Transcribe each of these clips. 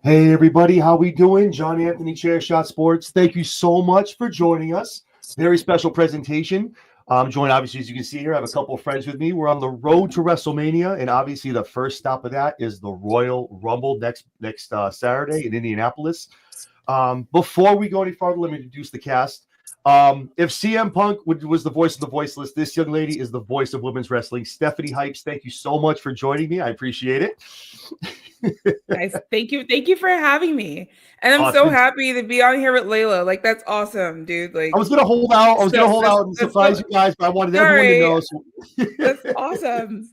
Hey everybody, how we doing? John Anthony, Chairshot Sports. Thank you so much for joining us. Very special presentation. I'm joined, obviously, as you can see here. I have a couple of friends with me. We're on the road to WrestleMania, and obviously, the first stop of that is the Royal Rumble next Saturday in Indianapolis. Before we go any farther, let me introduce the cast. If CM Punk was the voice of the voiceless, this young lady is the voice of women's wrestling. Stephanie Hypes, thank you so much for joining me. I appreciate it. Guys, thank you for having me. And I'm so happy to be on here with Layla. Like, that's awesome, dude. Like, I was gonna hold out. And surprise you guys, but I wanted everyone to know. So. That's awesome.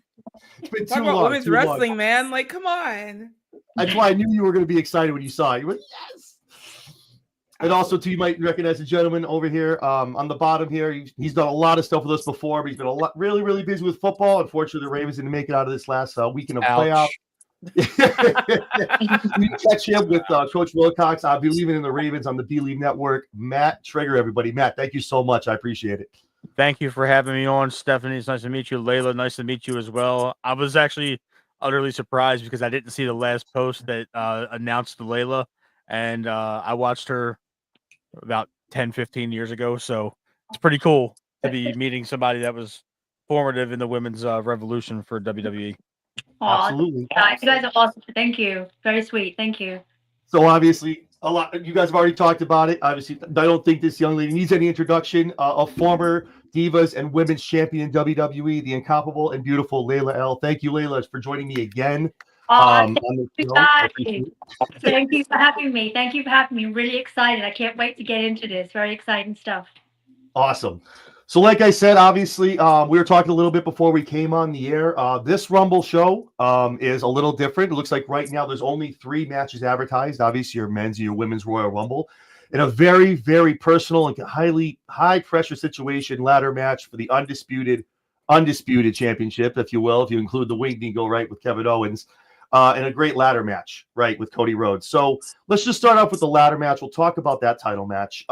It's been Talk too about long, women's wrestling, man. Like, come on. That's why I knew you were going to be excited when you saw it. You went, yes. And also, too, you might recognize the gentleman over here on the bottom here. He's done a lot of stuff with us before, but he's been really, really busy with football. Unfortunately, the Ravens didn't make it out of this last weekend of playoff. You catch him with Coach Wilcox. I believe in the Ravens on the Believe Network. Matt Trigger, everybody. Matt, thank you so much. I appreciate it. Thank you for having me on, Stephanie. It's nice to meet you. Layla, nice to meet you as well. I was actually utterly surprised because I didn't see the last post that announced Layla, and I watched her about 10, 15 years ago, so it's pretty cool to be meeting somebody that was formative in the women's revolution for WWE. Absolutely. You guys are awesome. Thank you. Very sweet. Thank you. So obviously, a lot you guys have already talked about it. Obviously, I don't think this young lady needs any introduction. A former Divas and Women's Champion in WWE, the incomparable and beautiful Layla L. Thank you, Layla, for joining me again. Thank you for having me. Thank you for having me. I'm really excited. I can't wait to get into this. Very exciting stuff. Awesome. So like I said, obviously, we were talking a little bit before we came on the air. This Rumble show is a little different. It looks like right now there's only 3 matches advertised. Obviously, your men's and your women's Royal Rumble. In a very, very personal and high-pressure situation, ladder match for the undisputed championship, if you will, if you include the Winged Eagle, right, with Kevin Owens. And a great ladder match, right, with Cody Rhodes. So let's just start off with the ladder match. We'll talk about that title match.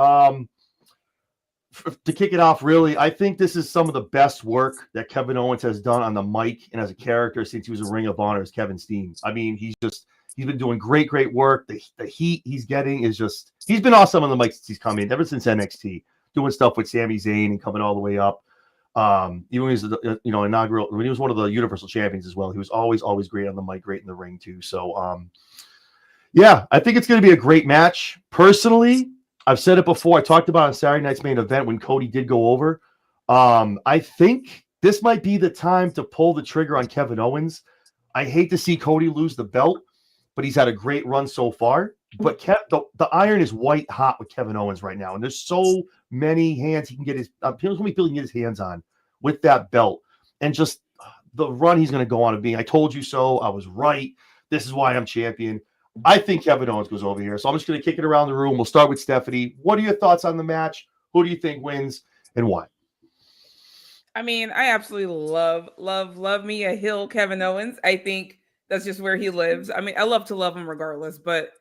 To kick it off, really, I think this is some of the best work that Kevin Owens has done on the mic and as a character since he was in Ring of Honor as Kevin Steen. I mean, he's been doing great work. The heat he's getting is just, he's been awesome on the mic since he's come in, ever since NXT, doing stuff with Sami Zayn and coming all the way up. Even when he was, inaugural, when he was one of the Universal Champions as well, he was always great on the mic, great in the ring too. So, yeah, I think it's going to be a great match. Personally, I've said it before. I talked about on Saturday night's main event when Cody did go over. I think this might be the time to pull the trigger on Kevin Owens. I hate to see Cody lose the belt, but he's had a great run so far. But the iron is white hot with Kevin Owens right now, and there's so many hands he can get his people can get his hands on with that belt, and just the run he's going to go on of being. I told you so. I was right. This is why I'm champion. I think Kevin Owens goes over here. So I'm just going to kick it around the room. We'll start with Stephanie. What are your thoughts on the match? Who do you think wins and why? I mean, I absolutely love me a heel Kevin Owens. I think that's just where he lives. I mean, I love to love him regardless, but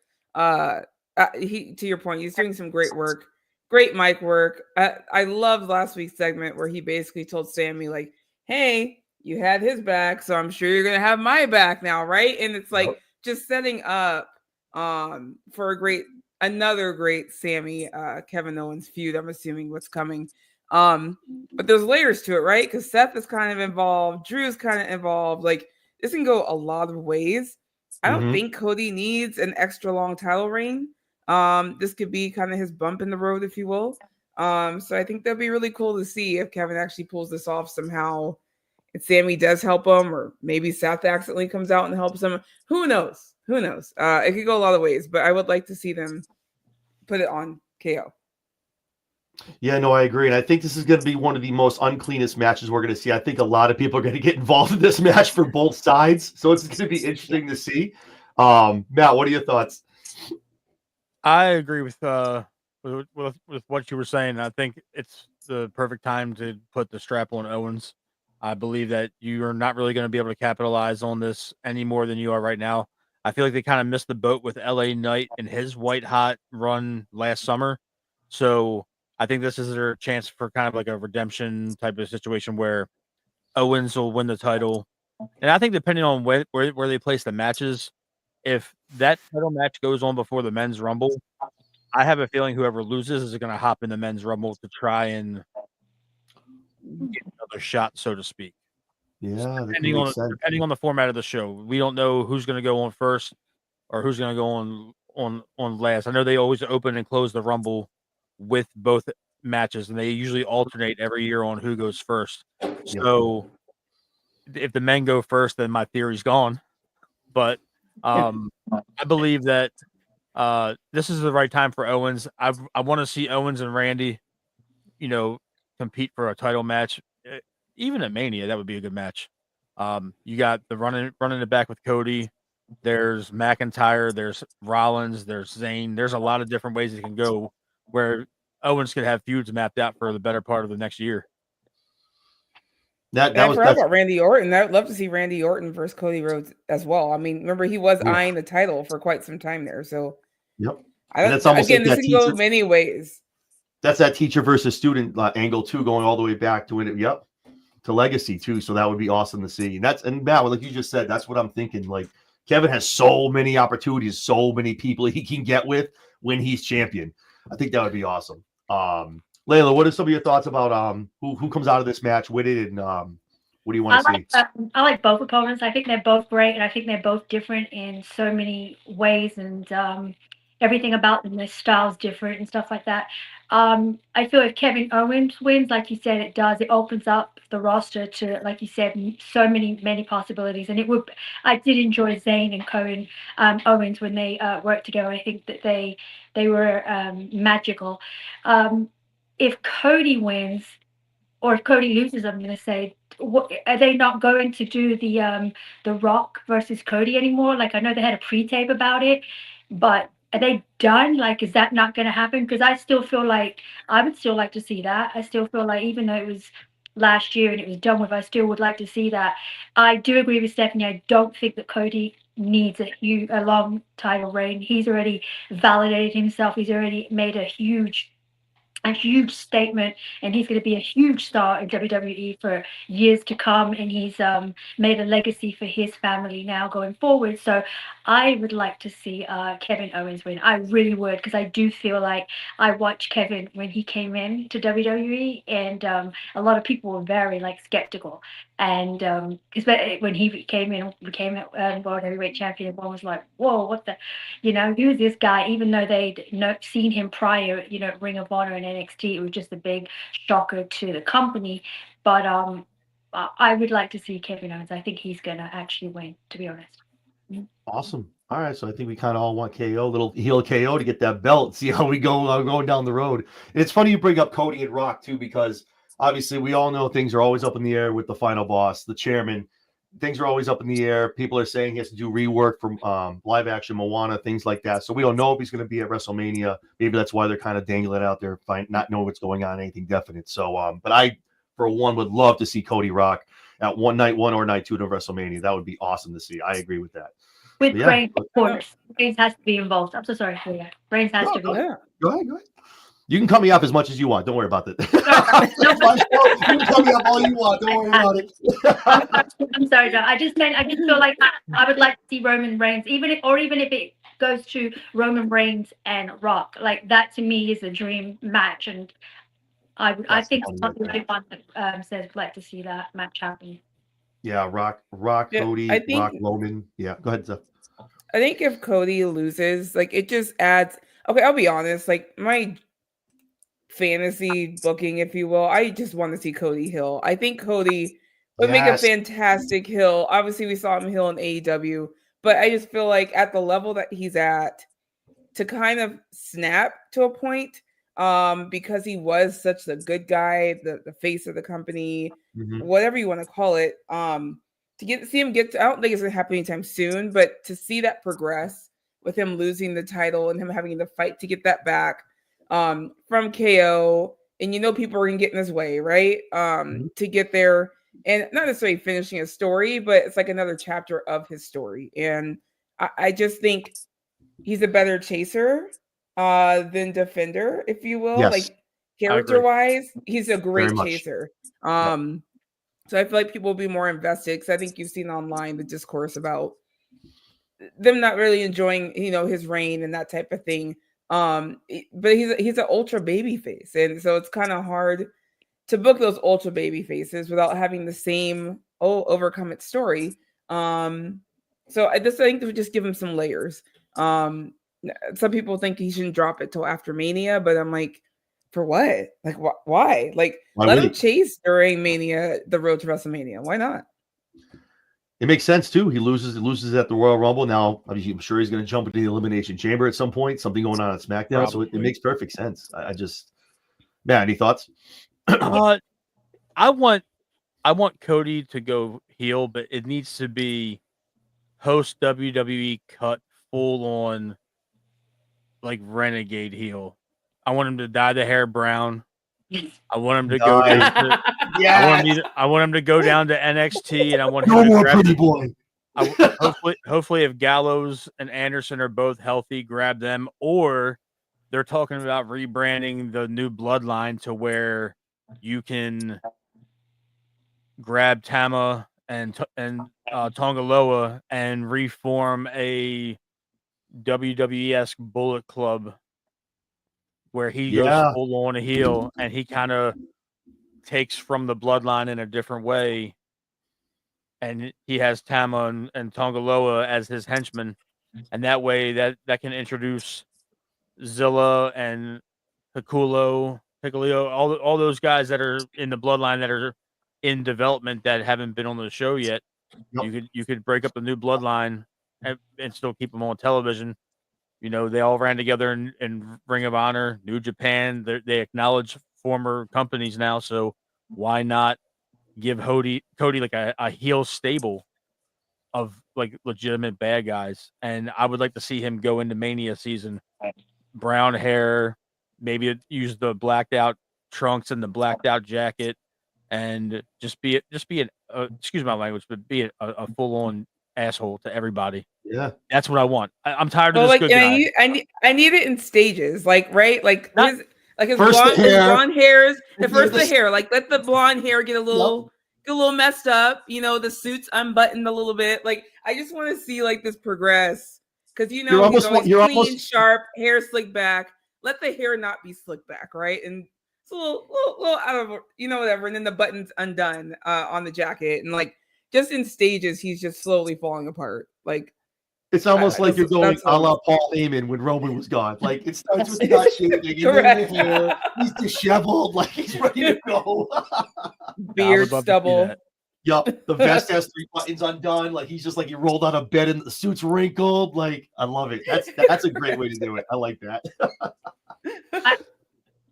he, to your point, he's doing some great work, great mic work. I loved last week's segment where he basically told Sammy, like, hey, you had his back, so I'm sure you're going to have my back now, right? And it's like, just setting up for another great Sammy Kevin Owens feud. I'm assuming what's coming. But there's layers to it, right? Because Seth is kind of involved, Drew's kind of involved. Like, this can go a lot of ways. I don't think Cody needs an extra long title reign. This could be kind of his bump in the road, if you will. So I think that'd be really cool to see if Kevin actually pulls this off somehow. And Sammy does help him, or maybe Seth accidentally comes out and helps him. Who knows? It could go a lot of ways, but I would like to see them put it on KO. Yeah, no, I agree. And I think this is going to be one of the most uncleanest matches we're going to see. I think a lot of people are going to get involved in this match for both sides. So it's going to be interesting to see. Matt, what are your thoughts? I agree with what you were saying. I think it's the perfect time to put the strap on Owens. I believe that you are not really going to be able to capitalize on this any more than you are right now. I feel like they kind of missed the boat with LA Knight and his white hot run last summer. So I think this is their chance for kind of like a redemption type of situation where Owens will win the title. And I think depending on where they place the matches, if that title match goes on before the men's rumble, I have a feeling whoever loses is going to hop in the men's rumble to try and get another shot, so to speak. Yeah, that can make sense. Depending on the format of the show, we don't know who's going to go on first or who's going to go on last. I know they always open and close the rumble with both matches, and they usually alternate every year on who goes first. So if the men go first, then my theory's gone. But I believe that this is the right time for Owens. I want to see Owens and Randy, compete for a title match. Even at Mania, that would be a good match. You got the running it back with Cody. There's McIntyre. There's Rollins. There's Zayn. There's a lot of different ways it can go where Owens could have feuds mapped out for the better part of the next year. I forgot about Randy Orton. I would love to see Randy Orton versus Cody Rhodes as well. I mean, remember he was eyeing the title for quite some time there. So, this can go many ways. That's that teacher versus student angle too, going all the way back to it. To Legacy too. So that would be awesome to see. And Matt, like you just said, that's what I'm thinking. Like Kevin has so many opportunities, so many people he can get with when he's champion. I think that would be awesome. Layla, what are some of your thoughts about who comes out of this match with it, and what do you want to see? I like both opponents. I think they're both great, and I think they're both different in so many ways, and everything about them, their style's different and stuff like that. I feel if Kevin Owens wins, like you said, it opens up the roster to, like you said, so many possibilities. And I did enjoy Zayn and Owens when they worked together. I think that they were magical. If Cody wins, or if Cody loses, I'm going to say, are they not going to do the Rock versus Cody anymore? Like, I know they had a pre-tape about it, but are they done? Like, is that not going to happen? Because I still feel like I would still like to see that. I still feel like even though it was last year and it was done with, I still would like to see that. I do agree with Stephanie. I don't think that Cody needs a long title reign. He's already validated himself. He's already made a huge statement, and he's going to be a huge star in WWE for years to come, and he's made a legacy for his family now going forward. So I would like to see Kevin Owens win. I really would, because I do feel like I watched Kevin when he came in to WWE, and a lot of people were very skeptical, and when he came in, became World Heavyweight Champion, everyone was like, whoa, what the, who's this guy? Even though they'd seen him prior, Ring of Honor and NXT, it was just a big shocker to the company. But I would like to see Kevin Owens. I think he's going to actually win, to be honest. Awesome. All right, so I think we kind of all want KO, little heel KO to get that belt. See how we go going down the road. And it's funny you bring up Cody and Rock too, because obviously we all know things are always up in the air with the final boss, the chairman. Things are always up in the air. People are saying he has to do rework from live action Moana, things like that. So we don't know if he's going to be at WrestleMania. Maybe that's why they're kind of dangling it out there, not knowing what's going on, anything definite. So, but I, for one, would love to see Cody Rock at night one or night two to WrestleMania. That would be awesome to see. I agree with that. With Reigns, of course. Reigns has to be involved. I'm so sorry for you. Reigns has to be. Go ahead. You can cut me off as much as you want. Don't worry about that. You can cut me off all you want. Don't worry about it. I'm sorry, no. I just feel like I would like to see Roman Reigns, even if it goes to Roman Reigns and Rock. Like, that to me is a dream match, and I think something really fun says would like to see that match happen. Yeah, Rock, Cody, Rock, Roman. Yeah, go ahead, Zeph. I think if Cody loses, it just adds. Okay, I'll be honest. My fantasy booking, if you will, I just want to see Cody heel. I think Cody would make a fantastic heel. Obviously, we saw him heel in AEW, but I just feel like at the level that he's at, to kind of snap to a point, because he was such a good guy, the face of the company, whatever you want to call it, to see him get to, I don't think it's going to happen anytime soon, but to see that progress with him losing the title and him having to fight to get that back from KO, and people are going to get in his way, right? To get there, and not necessarily finishing a story, but it's like another chapter of his story. And I just think he's a better chaser than defender, if you will. Yes, character-wise, he's a great chaser. So I feel like people will be more invested, because I think you've seen online the discourse about them not really enjoying, his reign and that type of thing. But he's an ultra baby face, and so it's kind of hard to book those ultra baby faces without having the same overcome it story. So I think we just give him some layers. Some people think he shouldn't drop it till after Mania, but I'm like, for what? Like, why? Like, let him chase during Mania, the road to WrestleMania. Why not? It makes sense too. He loses at the Royal Rumble. Now, I'm sure he's going to jump into the Elimination Chamber at some point. Something going on at SmackDown, so it makes perfect sense. Matt, any thoughts? I want Cody to go heel, but it needs to be post WWE cut, full on, like renegade heel. I want him to dye the hair brown. I want him to go down to, I want him to go down to NXT, and I want him to grab pretty boy. Hopefully, if Gallows and Anderson are both healthy, grab them. Or they're talking about rebranding the new bloodline to where you can grab Tama and Tonga Loa and reform a WWE-esque Bullet Club where he goes full on a heel and he kind of takes from the bloodline in a different way. And he has Tama and Tonga Loa as his henchmen. And that way that can introduce Zilla and Piccolo, all those guys that are in the bloodline that are in development that haven't been on the show yet. Yep. You could break up the new bloodline and still keep them on television. They all ran together in Ring of Honor, New Japan. They acknowledge former companies now, so why not give Cody like a heel stable of like legitimate bad guys? And I would like to see him go into Mania season, brown hair, maybe use the blacked out trunks and the blacked out jacket, and just be an excuse my language, but be a full on asshole to everybody. Yeah, that's what I want. I'm tired of this good guy. I need it in stages, like his blonde hairs. First the hair, like let the blonde hair get a little messed up. The suits unbuttoned a little bit. Like I just want to see like this progress because he's always clean, sharp, hair slicked back. Let the hair not be slicked back, right? And it's a little out of whatever. And then the buttons undone on the jacket, and like just in stages, he's just slowly falling apart. Like. It's almost like you're going a la Paul Heyman when Roman was gone. Like it starts with not shaving, he's disheveled, like he's ready to go. Beard stubble. Yup, the vest has 3 buttons undone. Like he's just like he rolled out of bed and the suit's wrinkled. Like I love it. That's a great way to do it. I like that.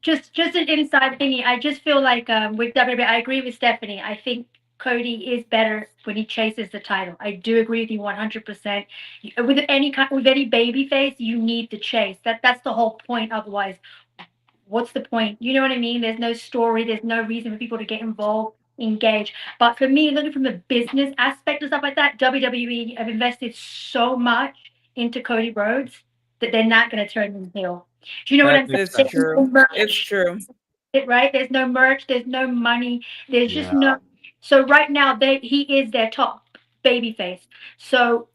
Just an inside thingy. I just feel like with WWE, I agree with Stephanie. I think Cody is better when he chases the title. I do agree with you 100%. With any baby face, you need the chase. That's the whole point. Otherwise, what's the point? You know what I mean? There's no story. There's no reason for people to get involved, engage. But for me, looking from the business aspect and stuff like that, WWE have invested so much into Cody Rhodes that they're not going to turn him heel. Do you know what I'm saying? It's true. It's true. Right? There's no merch. There's no money. There's just no. So right now, he is their top babyface. So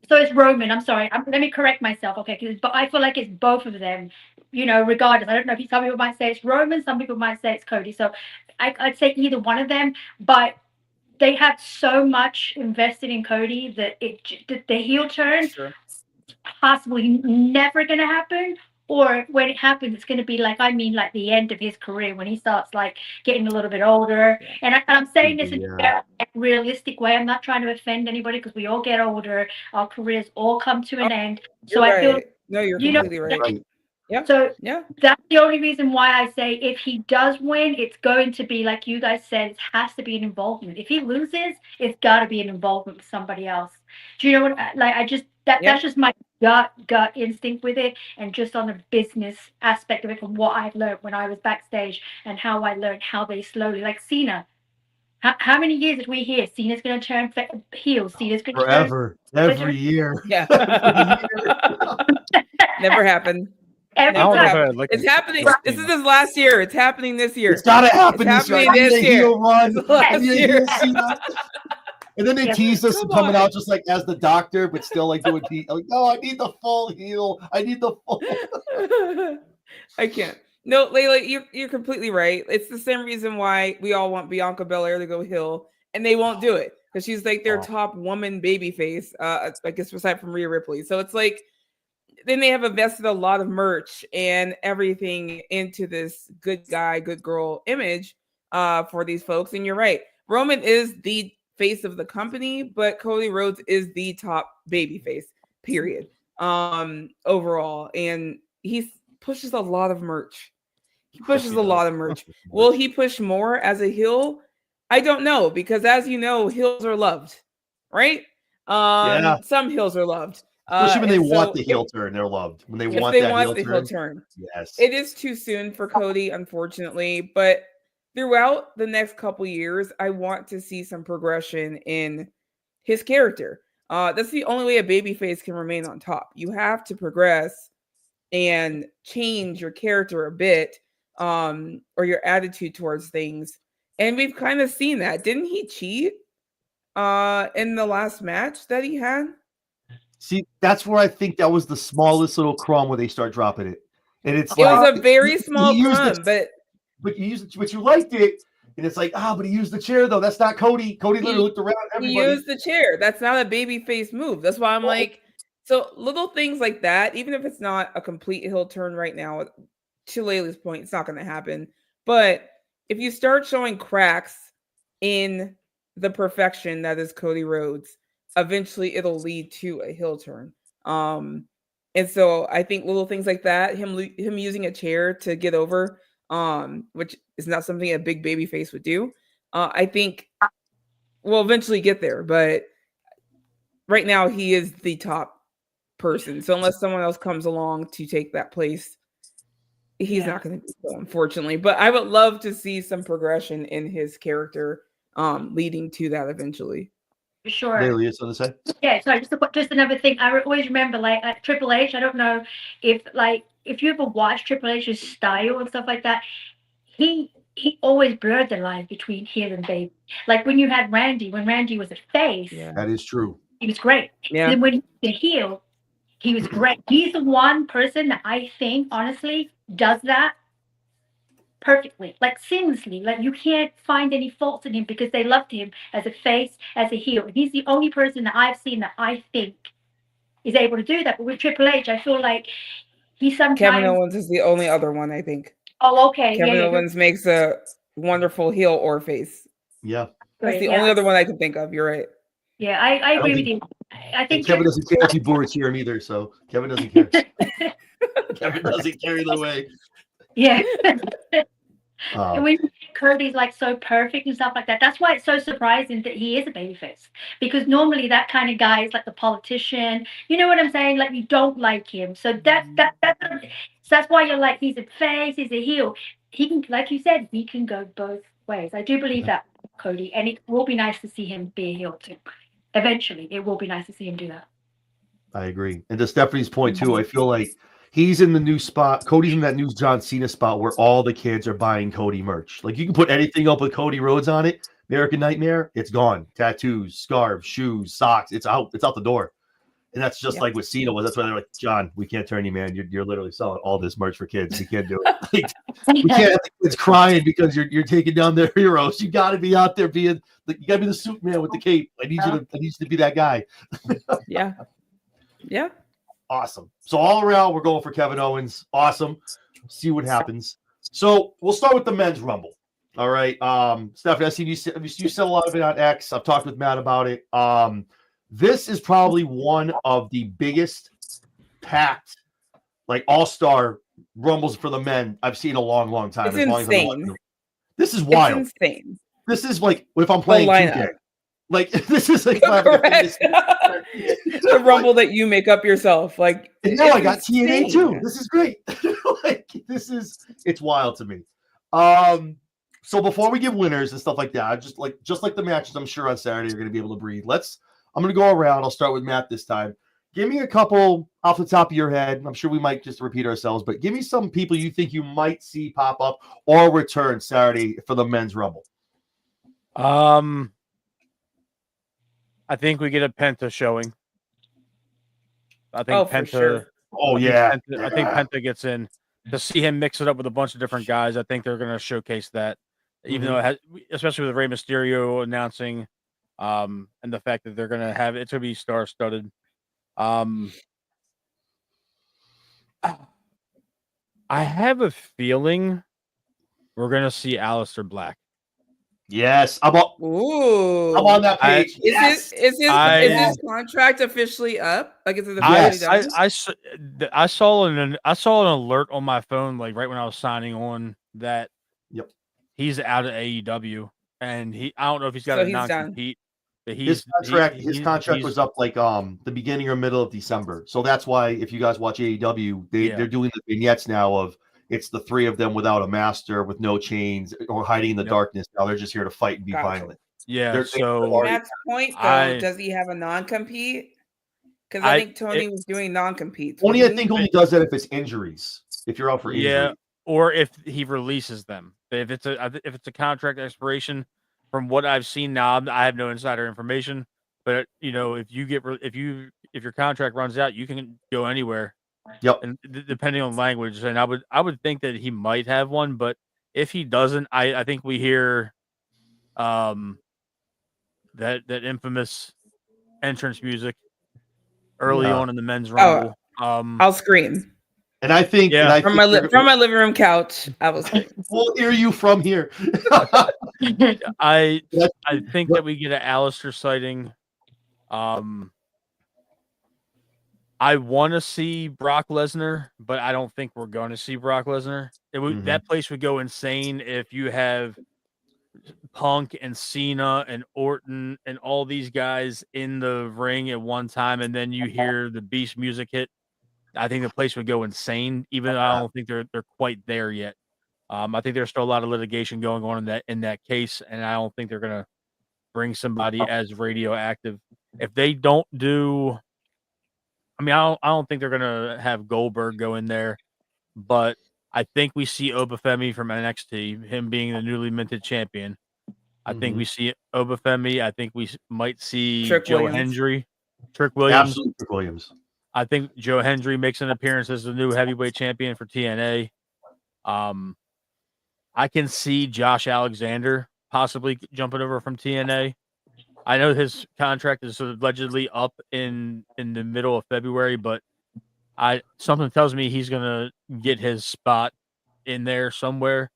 it's Roman. I'm sorry. Let me correct myself, okay? But I feel like it's both of them. Regardless. I don't know if some people might say it's Roman, some people might say it's Cody. So I'd say either one of them. But they have so much invested in Cody that the heel turn possibly never going to happen. Or when it happens, it's going to be like the end of his career when he starts like getting a little bit older. And I'm saying this in a very realistic way. I'm not trying to offend anybody because we all get older. Our careers all come to an end. So I feel you're completely right. Yeah. So that's the only reason why I say if he does win, it's going to be like you guys said. It has to be an involvement. If he loses, it's got to be an involvement with somebody else. Do you know what? Like I just that's just my gut instinct with it, and just on the business aspect of it from what I've learned when I was backstage and how I learned how they slowly, like Cena. How many years did we hear Cena's going to turn heel? Cena's going to forever, every year. Yeah, never happened. It's happening. This is his last year. It's happening this year. It's got to happen this year. This year. Run. And then they Yeah. teased us Come coming on. out just like as the doctor, but still like doing like, no, I need the full heel. I need the full. I can't. No, Layla, you're completely right. It's the same reason why we all want Bianca Belair to go heel, and they won't do it because she's like their top woman babyface. I guess aside from Rhea Ripley. So it's like then they have invested a lot of merch and everything into this good guy, good girl image for these folks. And you're right, Roman is the face of the company, but Cody Rhodes is the top baby face, period. Overall. And he pushes a lot of merch. He pushes a lot of merch. Will he push more as a heel? I don't know, because as you know, heels are loved, right? Yeah. Some heels are loved. Especially when they and want so the heel turn, they're loved. When they if want they that want the heel heel turn. turn. Yes. It is too soon for Cody, unfortunately, but throughout the next couple years, I want to see some progression in his character. That's the only way a babyface can remain on top. You have to progress and change your character a bit, or your attitude towards things. And we've kind of seen that. Didn't he cheat in the last match that he had? See, that's where I think that was the smallest little crumb where they start dropping it. And it's It like was a very he small used crumb, but you used it, but you liked it. And it's like, but he used the chair though. That's not Cody. Cody literally looked around at he everybody. used the chair. That's not a baby face move. That's why I'm like, so little things like that, even if it's not a complete heel turn right now, to Layla's point, it's not going to happen. But if you start showing cracks in the perfection that is Cody Rhodes, eventually it'll lead to a heel turn. And so I think little things like that, him using a chair to get over, which is not something a big baby face would do. I think we'll eventually get there, but right now he is the top person. So unless someone else comes along to take that place, he's not going to do so, unfortunately. But I would love to see some progression in his character, leading to that eventually. Sure. Layla, you something to say? Yeah, sorry, just another thing. I always remember, like, Triple H. I don't know if you ever watch Triple H's style and stuff like that. He always blurred the line between heel and baby. Like when you had Randy, when Randy was a face, That is true. he was great. Yeah. And then when he was a heel, he was great. He's the one person that I think, honestly, does that perfectly, like seamlessly. Like you can't find any faults in him because they loved him as a face, as a heel. And he's the only person that I've seen that I think is able to do that. But with Triple H, I feel like he sometimes. Kevin Owens is the only other one, I think. Oh, okay. Kevin yeah, Owens makes a wonderful heel or face. Yeah. That's the only other one I can think of. You're right. Yeah, I agree with you. I think Kevin doesn't care if he boards here either, so Kevin doesn't care. Kevin doesn't care either way. Yeah. And when Cody's like so perfect and stuff like that, that's why it's so surprising that he is a babyface. Because normally that kind of guy is like the politician. You know what I'm saying? Like you don't like him. So that's why you're like he's a face, he's a heel. He can, like you said, he can go both ways. I do believe that, Cody, and it will be nice to see him be a heel too. Eventually, it will be nice to see him do that. I agree. And to Stephanie's point too, I feel like he's in the new spot. Cody's in that new John Cena spot where all the kids are buying Cody merch. Like you can put anything up with Cody Rhodes on it. American Nightmare, it's gone. Tattoos, scarves, shoes, socks. It's out. It's out the door. And that's just like what Cena was. That's why they're like, John, we can't turn you, man. You're literally selling all this merch for kids. We can't do it. We can't have the kids crying because you're taking down their heroes. You got to be out there being. You got to be the suit man with the cape. I need you to be that guy. Yeah. Yeah. Awesome. So all around, we're going for Kevin Owens. Awesome. See what happens. So we'll start with the men's rumble. All right. Stephanie, I see you said a lot of it on X. I've talked with Matt about it. This is probably one of the biggest packed, like all-star rumbles for the men I've seen in a long, long time. It's insane. This is wild. It's insane. This is like if I'm playing 2K. Like this is like the rumble that you make up yourself. Like and now I got TNA too. This is great. It's wild to me. So before we give winners and stuff like that, just like the matches I'm sure on Saturday you're gonna be able to breathe. I'm gonna go around. I'll start with Matt this time. Give me a couple off the top of your head. I'm sure we might just repeat ourselves, but give me some people you think you might see pop up or return Saturday for the men's rumble. I think we get a Penta showing. I think Oh, Penta. for sure. Oh I think yeah. Penta, I think Penta gets in. To see him mix it up with a bunch of different guys, I think they're going to showcase that. Even though it has, especially with Rey Mysterio announcing, and the fact that they're going to have it's going to be star-studded. I have a feeling we're going to see Aleister Black. Yes, Ooh. I'm on that page. Is Yes. his contract officially up? Like, is it officially done? I saw an alert on my phone like right when I was signing on that he's out of AEW, and I don't know if he's got a non-compete. But his contract was up like the beginning or middle of December. So that's why if you guys watch AEW, they're doing the vignettes now of it's the three of them without a master, with no chains, or hiding in the darkness. Now they're just here to fight and be violent. Yeah. So Matt's point though, does he have a non-compete? Because I think Tony was doing non-competes. I think only does that if it's injuries. If you're out for injury, or if he releases them. If it's a contract expiration, from what I've seen now, I have no insider information. But if your contract runs out, you can go anywhere. Yep. And depending on language, and I would think that he might have one, but if he doesn't, I think we hear that infamous entrance music early on in the men's rumble. I'll scream. And I think, from my living room couch, I will scream. We'll hear you from here. I think that we get an Aleister sighting. I want to see Brock Lesnar, but I don't think we're going to see Brock Lesnar. That place would go insane if you have Punk and Cena and Orton and all these guys in the ring at one time, and then you hear the Beast music hit. I think the place would go insane, even though I don't think they're quite there yet. I think there's still a lot of litigation going on in that case, and I don't think they're going to bring somebody as radioactive. If they don't do, I don't think they're going to have Goldberg go in there, but I think we see Obafemi from NXT, him being the newly minted champion. I think we see Obafemi. I think we might see Trick Williams. Absolutely, Trick Williams. I think Joe Hendry makes an appearance as the new heavyweight champion for TNA. I can see Josh Alexander possibly jumping over from TNA. I know his contract is allegedly up in the middle of February, but something tells me he's gonna get his spot in there somewhere.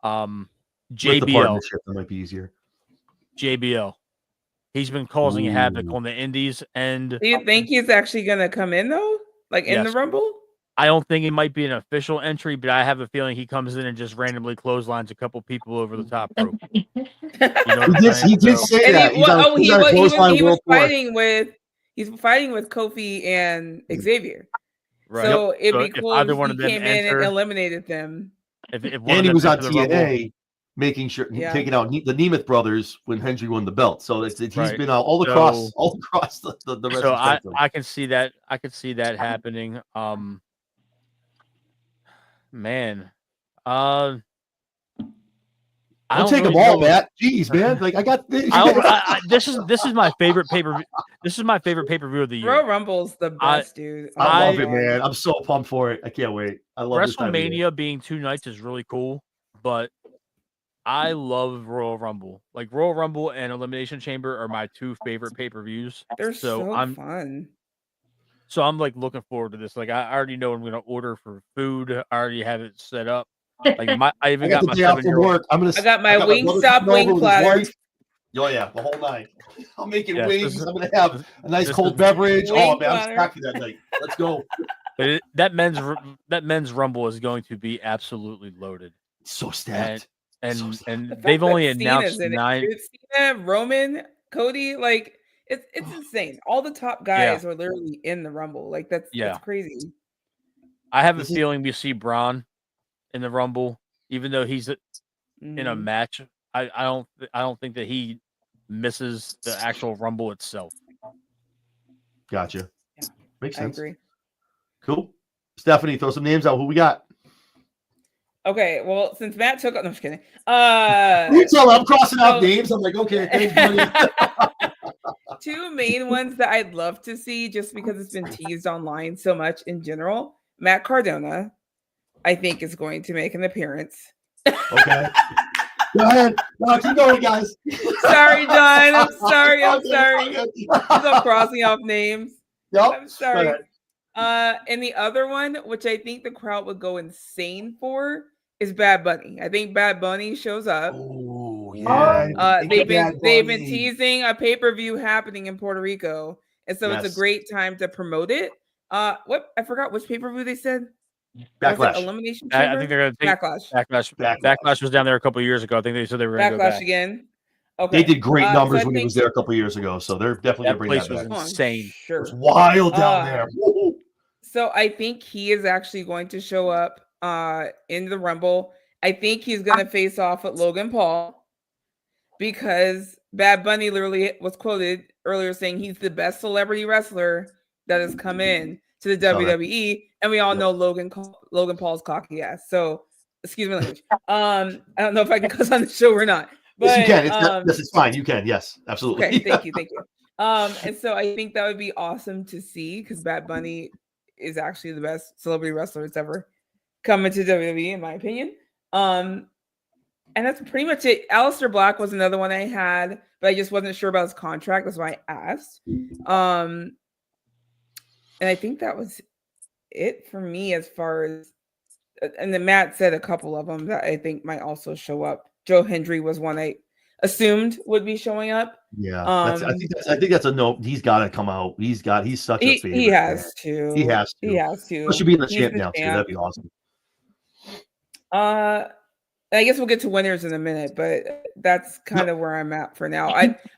JBL, with the partnership, that might be easier. JBL, he's been causing havoc on the indies. And do you think he's actually gonna come in though, like in the Rumble? I don't think it might be an official entry, but I have a feeling he comes in and just randomly clotheslines a couple people over the top rope. He did say that. He's fighting with Kofi and Xavier. Right. So it'd be cool if one of them came in and eliminated them. If and he was on TNA making sure taking out the Nemeth brothers when Hendry won the belt. So he's been all across the rest. So I can see that. I could see that happening. Man, I'll take them all, Matt. Jeez, man, like I got this. This is my favorite pay-per-view. This is my favorite pay-per-view of the year. Royal Rumble's the best, dude. I love it, man. I'm so pumped for it. I can't wait. I love WrestleMania being 2 nights is really cool, but I love Royal Rumble. Like Royal Rumble and Elimination Chamber are my 2 favorite pay-per-views. They're so fun. So I'm like looking forward to this. Like I already know I'm going to order for food. I already have it set up. Like I even got my 7-year-old. I got my Wingstop wing platter. Oh yeah, the whole night. I'm making wings. I'm gonna have a nice cold beverage. Oh man, I'm happy that night. Let's go. But that men's rumble is going to be absolutely loaded. So stacked. And they've only announced 9. Cena, Roman, Cody, like it's insane. All the top guys are literally in the rumble. Like that's crazy. I have a feeling we see Braun in the rumble, even though he's in a match. I don't think that he misses the actual rumble itself. Gotcha. Yeah, makes sense. I agree. Cool. Stephanie, throw some names out. Who we got? Okay, well, since Matt took I'm just kidding. You tell I'm crossing out names. I'm like, okay, thanks, buddy. two main ones that I'd love to see, just because it's been teased online so much in general. Matt Cardona, I think, is going to make an appearance. Okay. Go ahead. No, keep going, guys. Sorry, John. I'm sorry. I'm Okay, sorry. okay. I'm crossing off names. Yep. I'm sorry. Go ahead. And the other one, which I think the crowd would go insane for, is Bad Bunny. I think Bad Bunny shows up. Oh, yeah. They've Bad been Bunny. teasing a pay-per-view happening in Puerto Rico, and so it's Yes. a great time to promote it. What I forgot which pay-per-view they said. Was it Backlash. Elimination I Chamber? think they're going to take Backlash. Backlash was down there a couple of years ago. I think they said they were going to go Backlash back. again. Okay. They did great So numbers I when he think- was there a couple of years ago, so they're definitely That going to bring place that was back. Oh, I'm insane. Sure. It's wild down there. Woo. So I think he is actually going to show up in the Rumble. I think he's going to face off with Logan Paul, because Bad Bunny literally was quoted earlier saying he's the best celebrity wrestler that has come in to the Saw that. WWE, and we all know Logan Paul's cocky ass. So, excuse me, language. I don't know if I can cuss on the show or not. But, Yes, you can. Yes, it's fine. You can. Yes, absolutely. Okay, thank you. And so I think that would be awesome to see, because Bad Bunny is actually the best celebrity wrestler that's ever come into WWE, in my opinion. And that's pretty much it. Aleister Black was another one I had, but I just wasn't sure about his contract. That's why I asked. And I think that was it for me as far as. And then Matt said a couple of them that I think might also show up. Joe Hendry was one I assumed would be showing up. Yeah, I think that's a no. He's got to come out. He's such a favorite. He has to. He has to. He has to. Especially being the He's champ the now too. champ. That'd be awesome. I guess we'll get to winners in a minute, but that's kind of where I'm at for now.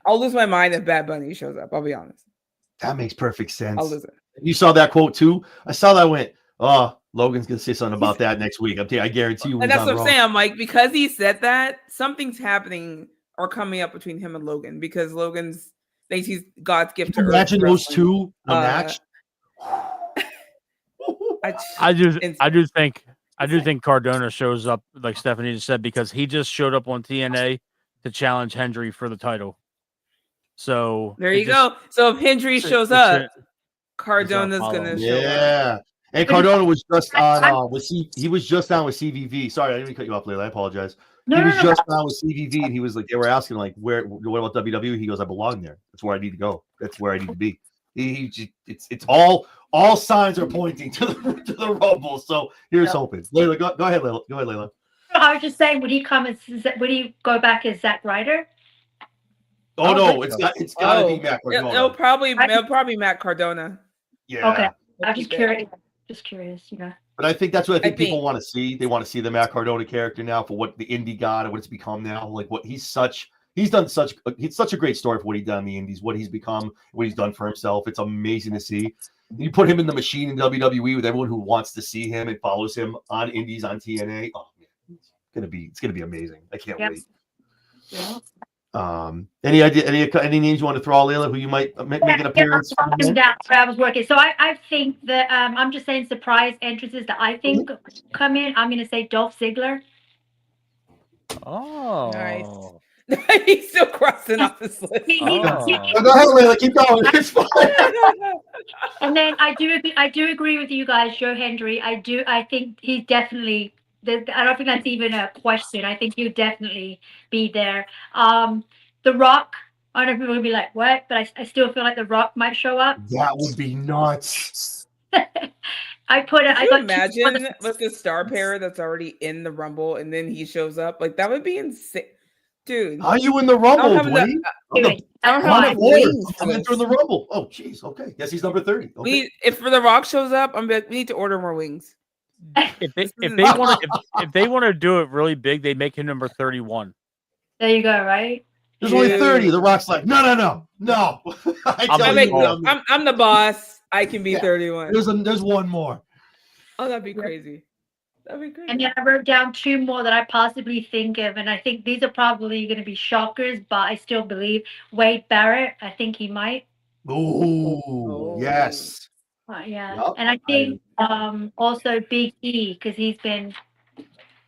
I'll lose my mind if Bad Bunny shows up. I'll be honest. That makes perfect sense. I'll lose it. You saw that quote too. I saw that. I went, oh, Logan's gonna say something about that next week. I guarantee you. And that's what I'm saying. I'm like, because he said that, something's happening or coming up between him and Logan, because Logan's thinks he's God's gift to Earth. Imagine those two in a match. I do think Cardona shows up, like Stephanie just said, because he just showed up on TNA to challenge Hendry for the title. So there you go. So if Hendry shows up, Cardona's gonna show up. Yeah. And Cardona was just on he was just on with CVV. Sorry, I didn't mean to cut you off, Layla. I apologize. He was just on with CVV, and he was like, they were asking like, what about WWE? He goes, I belong there. That's where I need to go. That's where I need to be. It's all signs are pointing to the Rumble. So here's hoping. Layla, go ahead, Layla. Go ahead, Layla. I was just saying, would he go back as Zack Ryder? Oh no, it's got to be Matt Cardona. It'll probably Matt Cardona. Yeah. Okay. I'm just curious. But I think that's what I think people want to see. They want to see the Matt Cardona character now for what the indie got and what it's become now. Like what he's such a great story for what he's done in the indies, what he's become, what he's done for himself. It's amazing to see. You put him in the machine in WWE with everyone who wants to see him and follows him on indies on TNA. Oh man, it's gonna be amazing. I can't wait. Yeah. Any idea? Any names you want to throw out, Layla, who you might make an appearance? That's where I was working. So I think that I'm just saying surprise entrances that I think come in. I'm going to say Dolph Ziggler. Oh, nice. He's still crossing off his list. Go ahead, Layla. Keep going. It's fine. And then I do agree with you guys, Joe Hendry. I think he's definitely. I don't think that's even a question. I think he'll definitely be there. The Rock. I don't know if people will be like, what? But I still feel like The Rock might show up. That would be nuts. Imagine with the star pair that's already in the Rumble, and then he shows up. Like that would be insane, dude. How are you in the Rumble, Dwayne? I'm in the Rumble. Oh, jeez. Okay. Guess he's number 30. Okay. If The Rock shows up, we need to order more wings. If they want to do it really big, they make him number 31. There you go, right? There's only 30. The Rock's like, no. I'm the boss. I can be 31. There's one more. Oh, that'd be crazy. And then I wrote down two more that I possibly think of, and I think these are probably going to be shockers, but I still believe Wade Barrett. I think he might. Ooh, yes. Yeah, yep. And I think also Big E, because he's been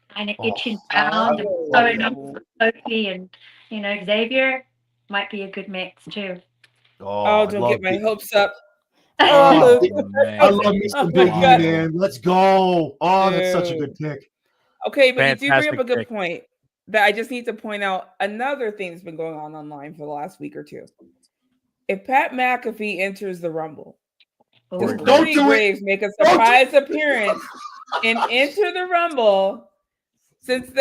kind of itching around and throwing up Sophie and Xavier might be a good mix too. Oh, I don't love get my Big- hopes up. Oh, man. I love me Oh some my Big E, God. man. Let's go. Oh, that's such a Dude. good pick. Okay, but you do bring up Fantastic a good pick. point that I just need to point out another thing that's been going on online for the last week or two. If Pat McAfee enters the Rumble, does Corey Don't Corey do it. Graves make a Don't do- surprise appearance and enter the Rumble? Since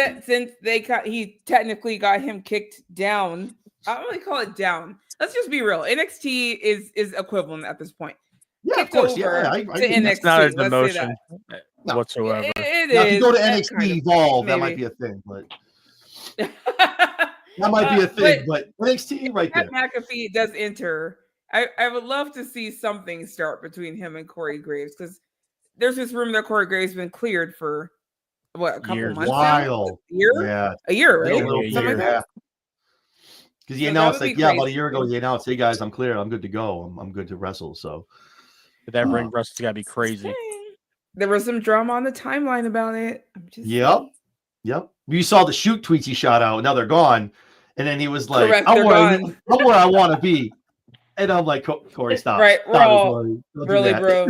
he technically got him kicked down. I don't really call it down. Let's just be real. NXT is equivalent at this point. Yeah, Kicked of course. over Yeah, I to mean, NXT. It's not a Let's say demotion that. No. whatsoever. It now, if you go to that NXT kind of- Evolve, that maybe. might be a thing, but that might be a thing. But NXT right Pat there. McAfee does enter. I would love to see something start between him and Corey Graves because there's this rumor that Corey Graves has been cleared for what, a couple Years. months now? While. A year? Yeah. A year, right? Nearly a Something year. like that. Because he So that announced would like, be about a crazy. year ago, he announced, hey guys, I'm clear. I'm good to go. I'm good to wrestle. So But that ring rust's got to be crazy. There was some drama on the timeline about it. I'm just Yep. saying. Yep. You saw the shoot tweets he shot out. Now they're gone. And then he was like, Correct, I'm they're where gone. I want to be. And I'm like, Corey, stop. Right, we're Stop it, all- Corey. Don't do Really, that. bro.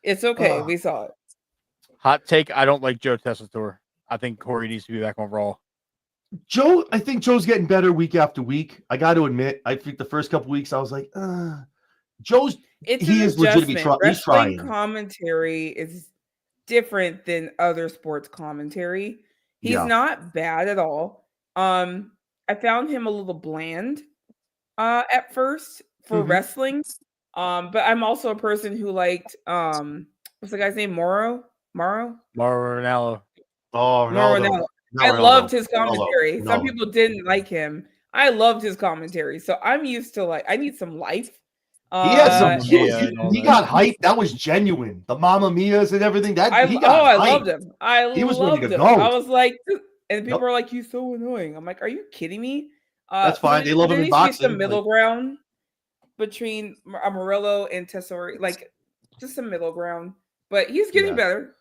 It's okay. Oh. We saw it. Hot take: I don't like Joe Tessitore. I think Corey needs to be back on Raw. Joe, I think Joe's getting better week after week. I got to admit, I think the first couple weeks I was like, Joe's It's he an is legitimately adjustment. he's Wrestling trying. commentary is different than other sports commentary. He's Yeah. not bad at all. I found him a little bland at first for Mhm. wrestling. But I'm also a person who liked what's the guy's name? Mauro Ronaldo. Oh, Mauro no. Ronaldo. I loved his commentary. Some Ronaldo. people didn't like him. I loved his commentary. So I'm used to I need some life. He had some. Mamma Mia and all He that. got hype. That was genuine. The Mamma Mias and everything. That I he got hype. loved him. He was ready loved to him. go. I was like, and people Nope. are like, "He's so annoying." I'm like, "Are you kidding me?" That's fine. They love him there in needs to be boxing, some middle ground between Murillo and Tessori, like just some middle ground. But he's getting Yeah. better.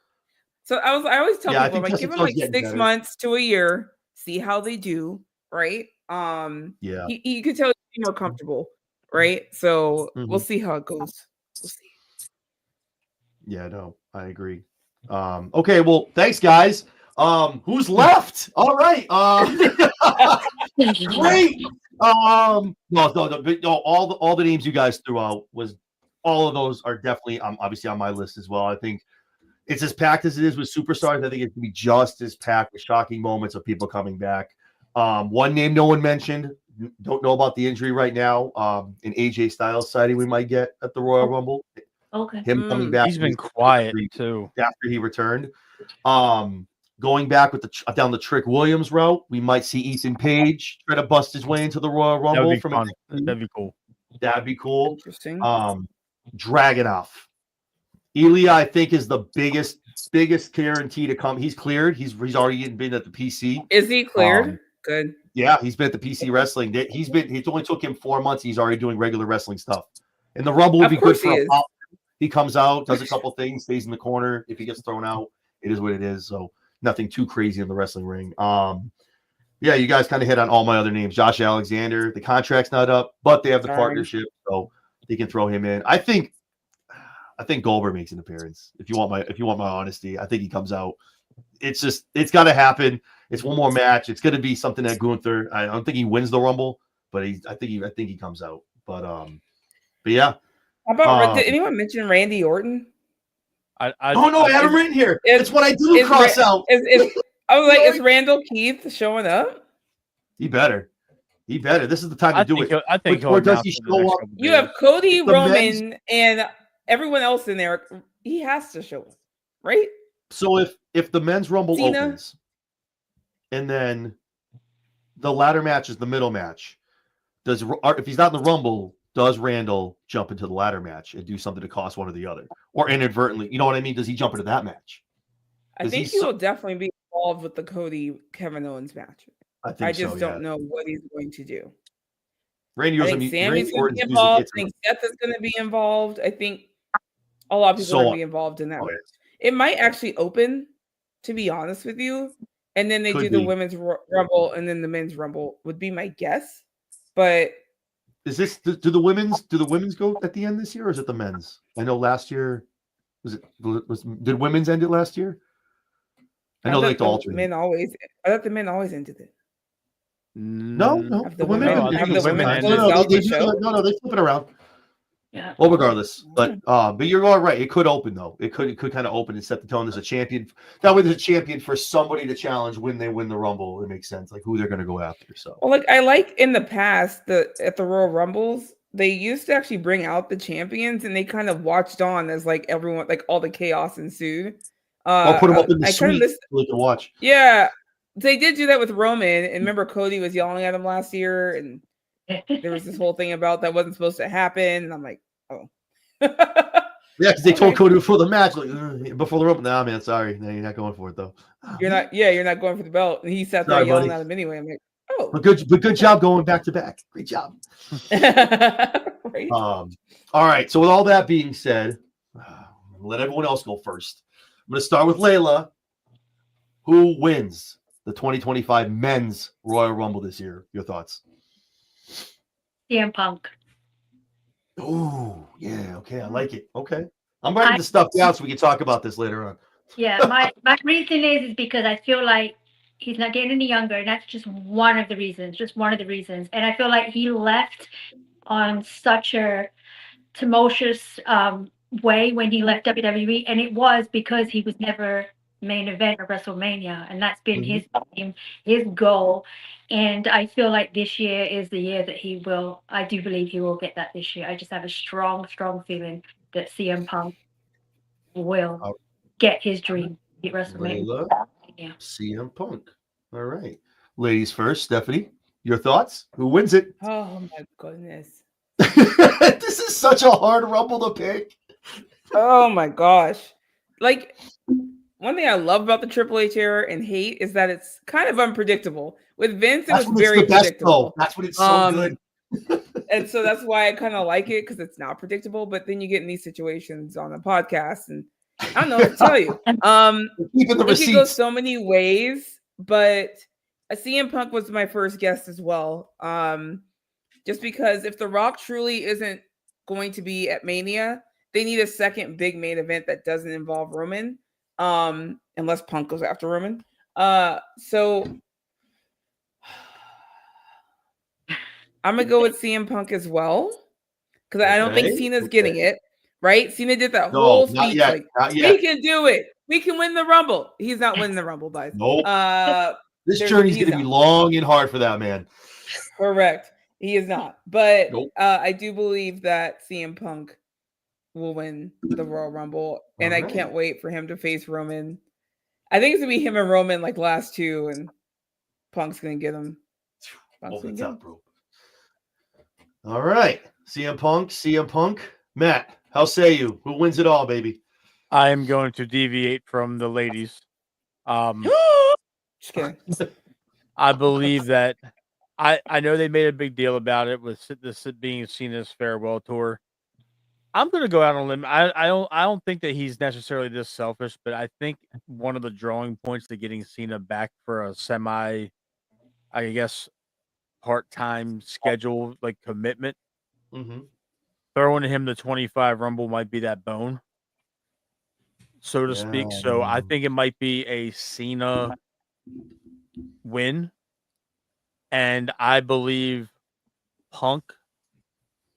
So I always tell Yeah, I people, think like, give him Tessitore's like getting 6 better. months to a year, see how they do, right? Yeah. He could tell he's more comfortable, right? So we'll Mhm. see how it goes. We'll see. Yeah, no, I agree. Okay, well, thanks, guys. Who's left? All right. Great. No, all the names you guys threw out was all of those are definitely obviously on my list as well. I think it's as packed as it is with superstars. I think it can be just as packed with shocking moments of people coming back. One name no one mentioned. Don't know about the injury right now. An AJ Styles sighting we might get at the Royal Rumble. Okay. Him coming back. He's been quiet too. After he returned. Going back with down the Trick Williams route, we might see Ethan Page try to bust his way into the Royal That Rumble would be from fun. NXT. That'd be cool. That'd be cool. Interesting. Dragunov. Ilya, I think, is the biggest guarantee to come. He's cleared. He's already been at the PC. Is he cleared? Good. Yeah, he's been at the PC wrestling. It only took him 4 months. He's already doing regular wrestling stuff. And the Rumble would Of be good course for he a is. pop. He comes out, does a couple things, stays in the corner. If he gets thrown out, it is what it is. So nothing too crazy in the wrestling ring. Yeah, you guys kind of hit on all my other names. Josh Alexander, the contract's not up, but they have the partnership, so they can throw him in. I think Goldberg makes an appearance. If you want my honesty, I think he comes out. It's got to happen. It's one more match. It's going to be something that Gunther. I don't think he wins the Rumble, but I think he comes out. But yeah. How about did anyone mention Randy Orton? I have him written here. It's what I do cross out. I was like, is Randall Keith showing up? He better. This is the time to do it. I think or does he show up? You have Cody, Roman, and everyone else in there. He has to show up, right? So if the men's Rumble Cena? opens, and then the ladder match is the middle match, if he's not in the Rumble, does Randall jump into the ladder match and do something to cost one or the other, or inadvertently? You know what I mean? Does he jump into that match? I think he will definitely be involved with the Cody Kevin Owens match. I just don't know what he's going to do. Randy Orton, I think Sammy's going to be involved. I think Seth is going to be involved. I think a lot of people are going to be involved in that match. It might actually open, to be honest with you, and then they do the women's Rumble and then the men's Rumble would be my guess. But Is this do the women's go at the end this year, or is it the men's? I know last year did women's end it last year? I know they like to alternate. I thought the men always ended it. No, Have the the women women- do have it the women sometimes. closed out the show? No, they flip it around. Yeah. Well, regardless, but you're all right. It could open though. It could kind of open and set the tone. There's a champion. That way, there's a champion for somebody to challenge when they win the Rumble. It makes sense, like who they're going to go after. So, Well, like I like in the past at the Royal Rumbles, they used to actually bring out the champions, and they kind of watched on as like everyone, like all the chaos ensued. I'll put them up in the I kind of suite miss. so they can watch. Yeah, they did do that with Roman, and remember Cody was yelling at him last year, and there was this whole thing about that wasn't supposed to happen, and I'm like, oh. Yeah, because they told Cody before the match, like before the Rumble. Nah, man, sorry, no, you're not going for it though. You're not going for the belt, and he sat there Sorry, yelling buddy. at him anyway. I'm like, oh, But good job going back to back. Great job. right. All right. So with all that being said, let everyone else go first. I'm going to start with Layla. Who wins the 2025 Men's Royal Rumble this year? Your thoughts? CM Punk. Oh, yeah. Okay, I like it. Okay, I'm writing the stuff down so we can talk about this later on. Yeah, my reason is because I feel like he's not getting any younger, and that's just one of the reasons. Just one of the reasons. And I feel like he left on such a tumultuous way when he left WWE, and it was because he was never main event of WrestleMania, and that's been his aim, his goal. And I feel like this year is the year that he will. I do believe he will get that this year. I just have a strong feeling that CM Punk will get his dream at WrestleMania. Layla, Yeah. CM Punk. All right. Ladies first, Stephanie, your thoughts? Who wins it? Oh my goodness. This is such a hard Rumble to pick. Oh my gosh. Like, one thing I love about the Triple H era and hate is that it's kind of unpredictable. With Vince, it was very predictable. That's when it's so good. And so that's why I kind of like it, because it's not predictable. But then you get in these situations on a podcast, and I don't know what to tell you. Keeping the It could go receipts. so many ways, but CM Punk was my first guess as well. Just because if The Rock truly isn't going to be at Mania, they need a second big main event that doesn't involve Roman, unless Punk goes after Roman. So I'm gonna go with CM Punk as well, because I don't think Cena's getting it. Right? Cena did that whole speech like, we can do it. We can win the Rumble. He's not winning the Rumble, guys. Nope. This journey's going to be long and hard for that man. Correct. He is not. But Nope. I do believe that CM Punk will win the Royal Rumble, and I can't wait for him to face Roman. I think it's going to be him and Roman like last two, and Punk's going to get him. Over the top rope. All right. CM Punk. Matt, how say you? Who wins it all, baby? I am going to deviate from the ladies. Just kidding. I believe that I know they made a big deal about it with this being Cena's farewell tour. I'm going to go out on a limb. I don't think that he's necessarily this selfish, but I think one of the drawing points to getting Cena back for a semi, I guess, part-time schedule like commitment. Mm-hmm. Throwing him the 25 Rumble might be that bone, so to speak. So I think it might be a Cena win. And I believe Punk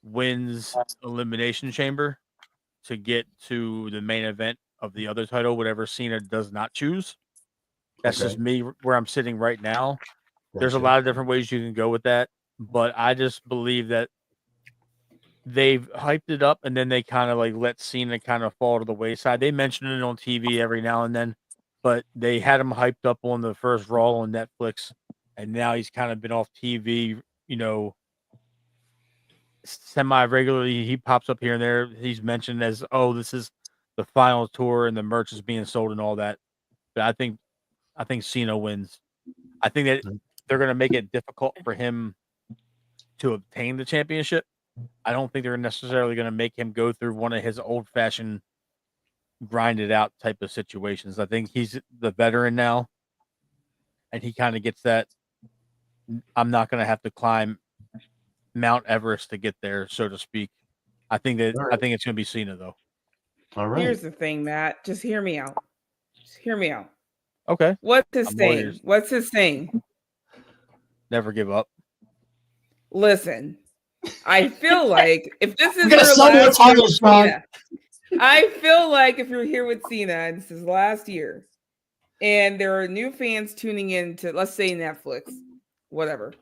wins Elimination Chamber to get to the main event of the other title, whatever Cena does not choose. That's just me where I'm sitting right now. There's a lot of different ways you can go with that, but I just believe that they've hyped it up and then they kind of like let Cena kind of fall to the wayside. They mention it on TV every now and then, but they had him hyped up on the first Raw on Netflix, and now he's kind of been off TV, semi-regularly. He pops up here and there. He's mentioned as, oh, this is the final tour and the merch is being sold and all that. But I think Cena wins. I think that they're going to make it difficult for him to obtain the championship. I don't think they're necessarily going to make him go through one of his old-fashioned grinded out type of situations. I think he's the veteran now, and he kind of gets that. I'm not going to have to climb Mount Everest to get there, so to speak. I think it's going to be Cena though. All right. Here's the thing, Matt. Just hear me out. Okay. What's his I'm all saying? ears. What's his saying? Never give up. Listen, I feel like if this is We gotta your sell more last year titles, with Sean. Cena, I feel like if you're here with Cena and this is last year, and there are new fans tuning in to, let's say, Netflix, whatever,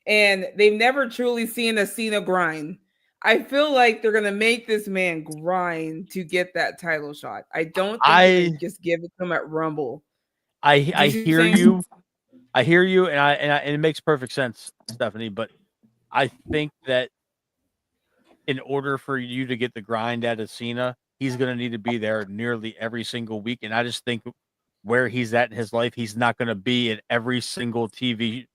and they've never truly seen a Cena grind, I feel like they're gonna make this man grind to get that title shot. I don't think they're gonna just give it to him at Rumble. I see what I'm hear saying? you. I hear you, and it makes perfect sense, Stephanie. But I think that in order for you to get the grind out of Cena, he's going to need to be there nearly every single week. And I just think where he's at in his life, he's not going to be at every single TV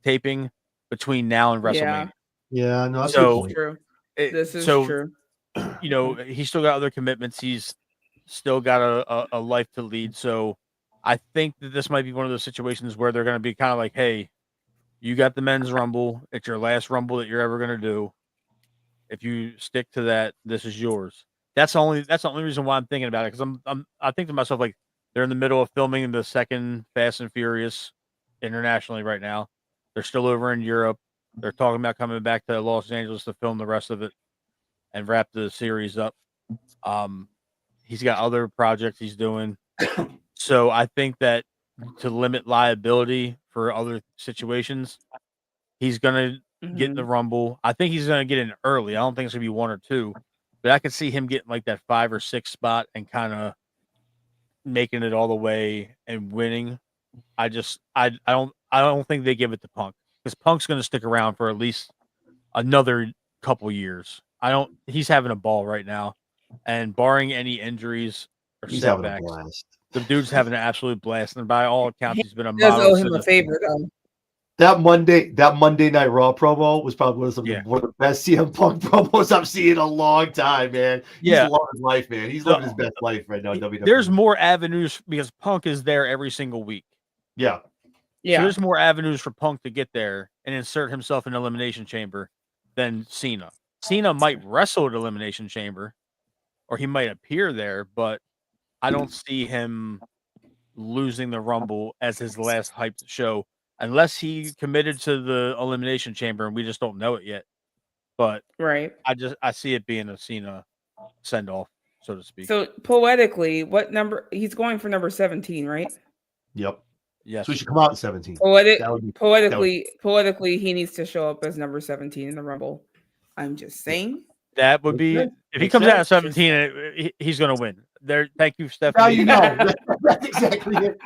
taping between now and WrestleMania. Yeah, no, that's So- a good This point. is true. This is so, true. You know, he's still got other commitments. He's still got a life to lead. So I think that this might be one of those situations where they're going to be kind of like, hey, you got the men's rumble. It's your last rumble that you're ever going to do. If you stick to that, this is yours. That's the only reason why I'm thinking about it. Because I think to myself, like, they're in the middle of filming the second Fast and Furious internationally right now. They're still over in Europe. They're talking about coming back to Los Angeles to film the rest of it and wrap the series up. He's got other projects he's doing. So I think that to limit liability for other situations, he's going to get in the Rumble. I think he's going to get in early. I don't think it's going to be 1 or 2, but I could see him getting like that 5 or 6 spot and kind of making it all the way and winning. I don't think they give it to Punk, because Punk's going to stick around for at least another couple years. He's having a ball right now, and barring any injuries or He's having a setbacks, blast. the dude's having an absolute blast. And by all accounts, he's been a Does model. owe him a favor though. That Monday Night Raw promo was probably one of the best CM Punk promos I've seen in a long time, man. He's loving his life, man. He's living his best life right now in WWE. There's more avenues because Punk is there every single week. Yeah. So there's more avenues for Punk to get there and insert himself in Elimination Chamber than Cena. Cena might wrestle at Elimination Chamber, or he might appear there, but I don't see him losing the Rumble as his last hyped show, unless he committed to the Elimination Chamber and we just don't know it yet. But Right. I see it being a Cena send off, so to speak. So poetically, what number he's going for? Number 17, right? Yep. Yes. So he should come out in 17. Poetically, he needs to show up as number 17 in the Rumble. I'm just saying. That would be if he comes out at 17, he's going to win. There. Thank you, Stephanie. Now you know. That's exactly it.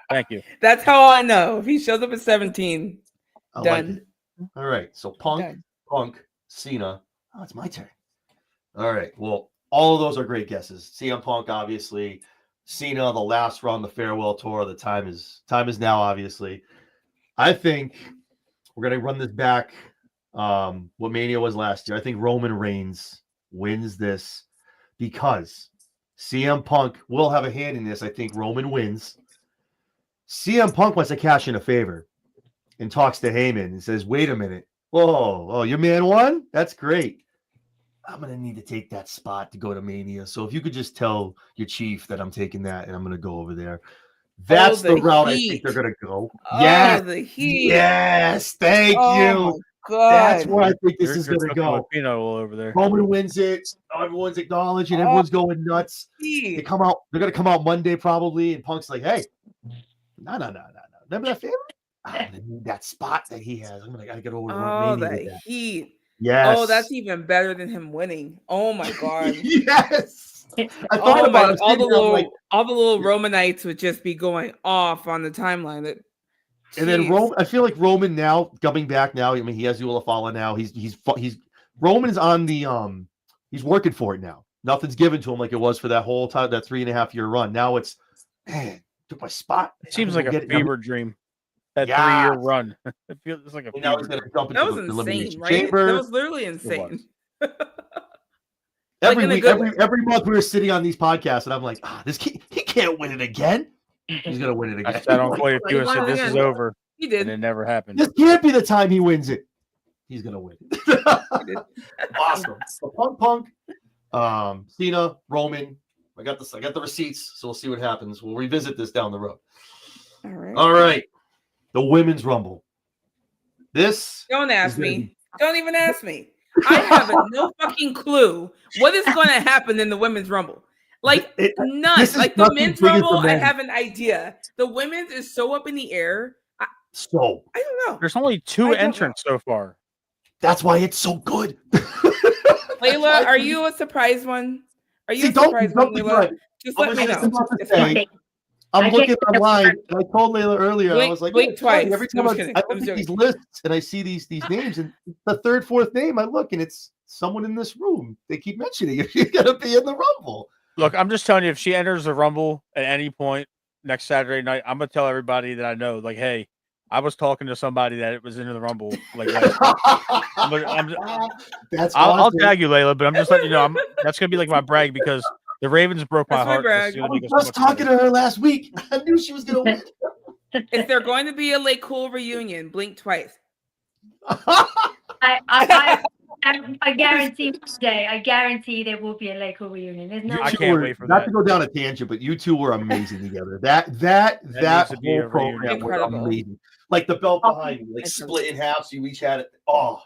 Thank you. That's how I know. If he shows up at 17, I done. like it. All right. So Punk, Cena. Oh, it's my turn. All right. Well, all of those are great guesses. CM Punk, obviously. Cena, the last run, the farewell tour. The time is now, obviously. I think we're gonna run this back. What Mania was last year. I think Roman Reigns wins this because CM Punk will have a hand in this. I think Roman wins. CM Punk wants to cash in a favor and talks to Heyman and says, wait a minute. Oh, your man won? That's great. I'm going to need to take that spot to go to Mania. So if you could just tell your chief that I'm taking that and I'm going to go over there. That's the route I think they're going to go. Yes. The heat. Yes. Thank you. God. That's where I think this is going to go. Peanut all over there. Roman wins it. Everyone's acknowledging. Everyone's going nuts. They come out. They're going to come out Monday probably. And Punk's like, hey, no. Remember that favor? I'm going to need that spot that he has. I got to get over to Mania. The heat. Yes. Oh, that's even better than him winning. Oh my God. Yes. I thought about it. All the little Romanites would just be going off on the timeline. And then I feel like Roman now coming back now. I mean, he has Ulafala now. He's Roman's on the he's working for it now. Nothing's given to him like it was for that whole time, that 3.5 year run. Now it's took my spot. It seems like a fever dream. That 3-year run. It feels like a fever dream. That was insane, right? Chamber. That was literally insane. Every week, every month we were sitting on these podcasts, and I'm like, he can't win it again. He's gonna win it again. I don't quite a few and said this is over. He did. And it never happened. This can't be the time he wins it. he's gonna win. Awesome. So Punk, Cena, Roman. I got the receipts, so we'll see what happens. We'll revisit this down the road. All right. The Women's Rumble. Don't ask me. Don't even ask me. I have no fucking clue what is going to happen in the Women's Rumble. Like none. Like the Men's Rumble, I have an idea. The Women's is so up in the air. I don't know. There's only 2 entrants so far. That's why it's so good. Layla, are you a surprise one? Are you a surprise one, Layla? Just let me know. I'm looking online, and I told Layla earlier, I was like, blink twice. Every time I look at these lists and I see these names, and the third, fourth name, I look, and it's someone in this room. They keep mentioning you. You're going to be in the Rumble. Look, I'm just telling you, if she enters the Rumble at any point next Saturday night, I'm going to tell everybody that I know, like, hey, I was talking to somebody that was into the Rumble. Like, I'll tag you, Layla, but I'm just letting you know, that's going to be like my brag because the Ravens broke my heart. I was talking to her last week. I knew she was going to win. Is there going to be a Lake Cool reunion? Blink twice. I guarantee today. I guarantee there will be a Lake Cool reunion. There's no. I can't wait for that. Not to go down a tangent, but you two were amazing together. That whole program was amazing. Like the belt behind you, like split in half, so you each had it. Oh,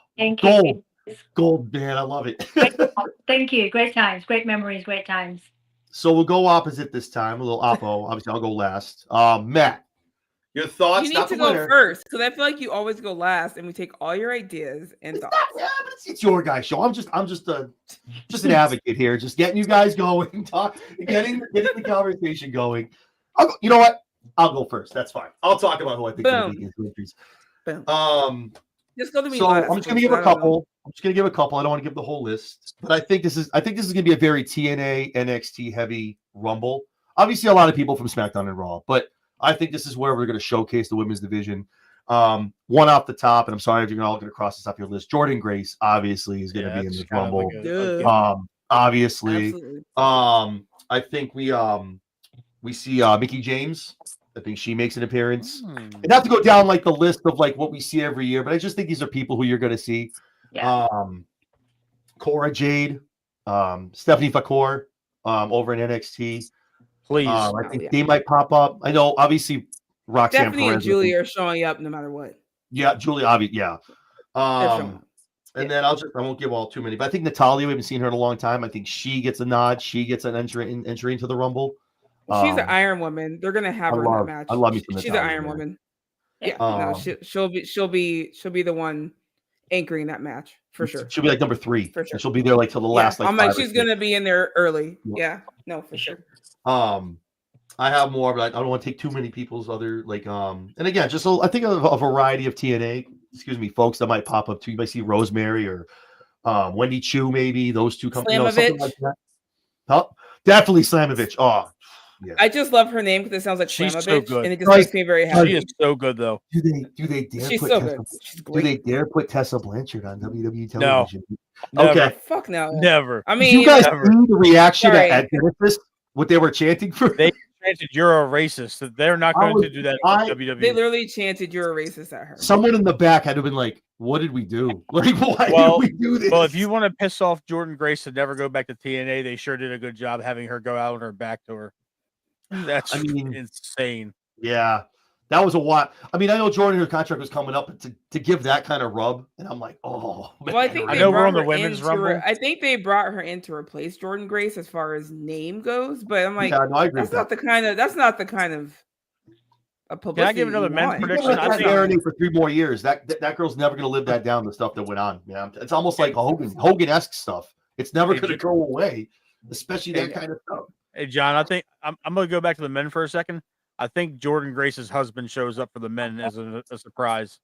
gold, man! I love it. Thank you. Great times, great memories, great times. So we'll go opposite this time. A little oppo. Obviously, I'll go last. Matt, your thoughts? You need to go first because I feel like you always go last, and we take all your ideas and thoughts. But it's your guys' show. I'm just an advocate here, just getting you guys going, getting the conversation going. You know what? I'll go first. That's fine. I'll talk about who I think will be entries. Just go to me. So last. I'm just going to give a couple. I don't want to give the whole list, but I think this is going to be a very TNA NXT heavy Rumble. Obviously, a lot of people from SmackDown and Raw, but I think this is where we're going to showcase the women's division. One off the top, and I'm sorry if you're all going to cross this off your list. Jordan Grace obviously is going to be in the Rumble. Obviously, I think we see Mickie James. I think she makes an appearance. I'd have to go down like the list of like what we see every year, but I just think these are people who you're going to see. Yeah. Cora Jade, Stephanie Fakor over in NXT. Please. I think they might pop up. I know, obviously, Roxanne Stephanie and Julie are showing up no matter what. Yeah, Julie, obviously, yeah. And then I won't give all too many, but I think Natalia, we haven't seen her in a long time. I think she gets a nod. She gets an entry into the Rumble. She's an Iron Woman. They're gonna have her in that match. I love me some She's Natalia, an Iron Woman. Yeah, she'll be the one anchoring that match for sure. She'll be like number 3. For sure. She'll be there like till the last. Like I'm like she's gonna be in there early. Yeah, no, for sure. I have more, but I don't want to take too many people's other like and again, just I think of a variety of TNA. Folks that might pop up too. You might see Rosemary or Wendy Chu, maybe those two come. Something like that. Oh, definitely Slamovich. Oh. Yeah. I just love her name because it sounds like she's Slamovich, so good. And it just makes me very happy. She is so good, though. Do they dare? She's put so Tessa, good. She's do great. they dare put Tessa Blanchard on WWE television? No. Okay. Never. Fuck no. Never. I mean, you guys see the reaction at Genesis? What they were chanting for? They chanted, "You're a racist." They're not going to do that in WWE. They literally chanted, "You're a racist" at her. Someone in the back had to have been like, "What did we do? Like, why did we do this?" Well, if you want to piss off Jordan Grace to never go back to TNA, they sure did a good job having her go out on her back to her. That's insane. Yeah, that was a lot. I mean, I know Jordan, her contract was coming up, but to give that kind of rub, and I'm like, oh. Man. Well, I think we're on the women's Rumble. I think they brought her in to replace Jordan Grace as far as name goes, but I'm like, I agree that's not the kind of a publicity. Can I give another men's prediction? I think marinate for 3 more years. That girl's never going to live that down. The stuff that went on. Yeah, it's almost like Hogan-esque stuff. It's never going to go away, especially that kind of stuff. Hey, John, I think I'm going to go back to the men for a second. I think Jordan Grace's husband shows up for the men as a surprise.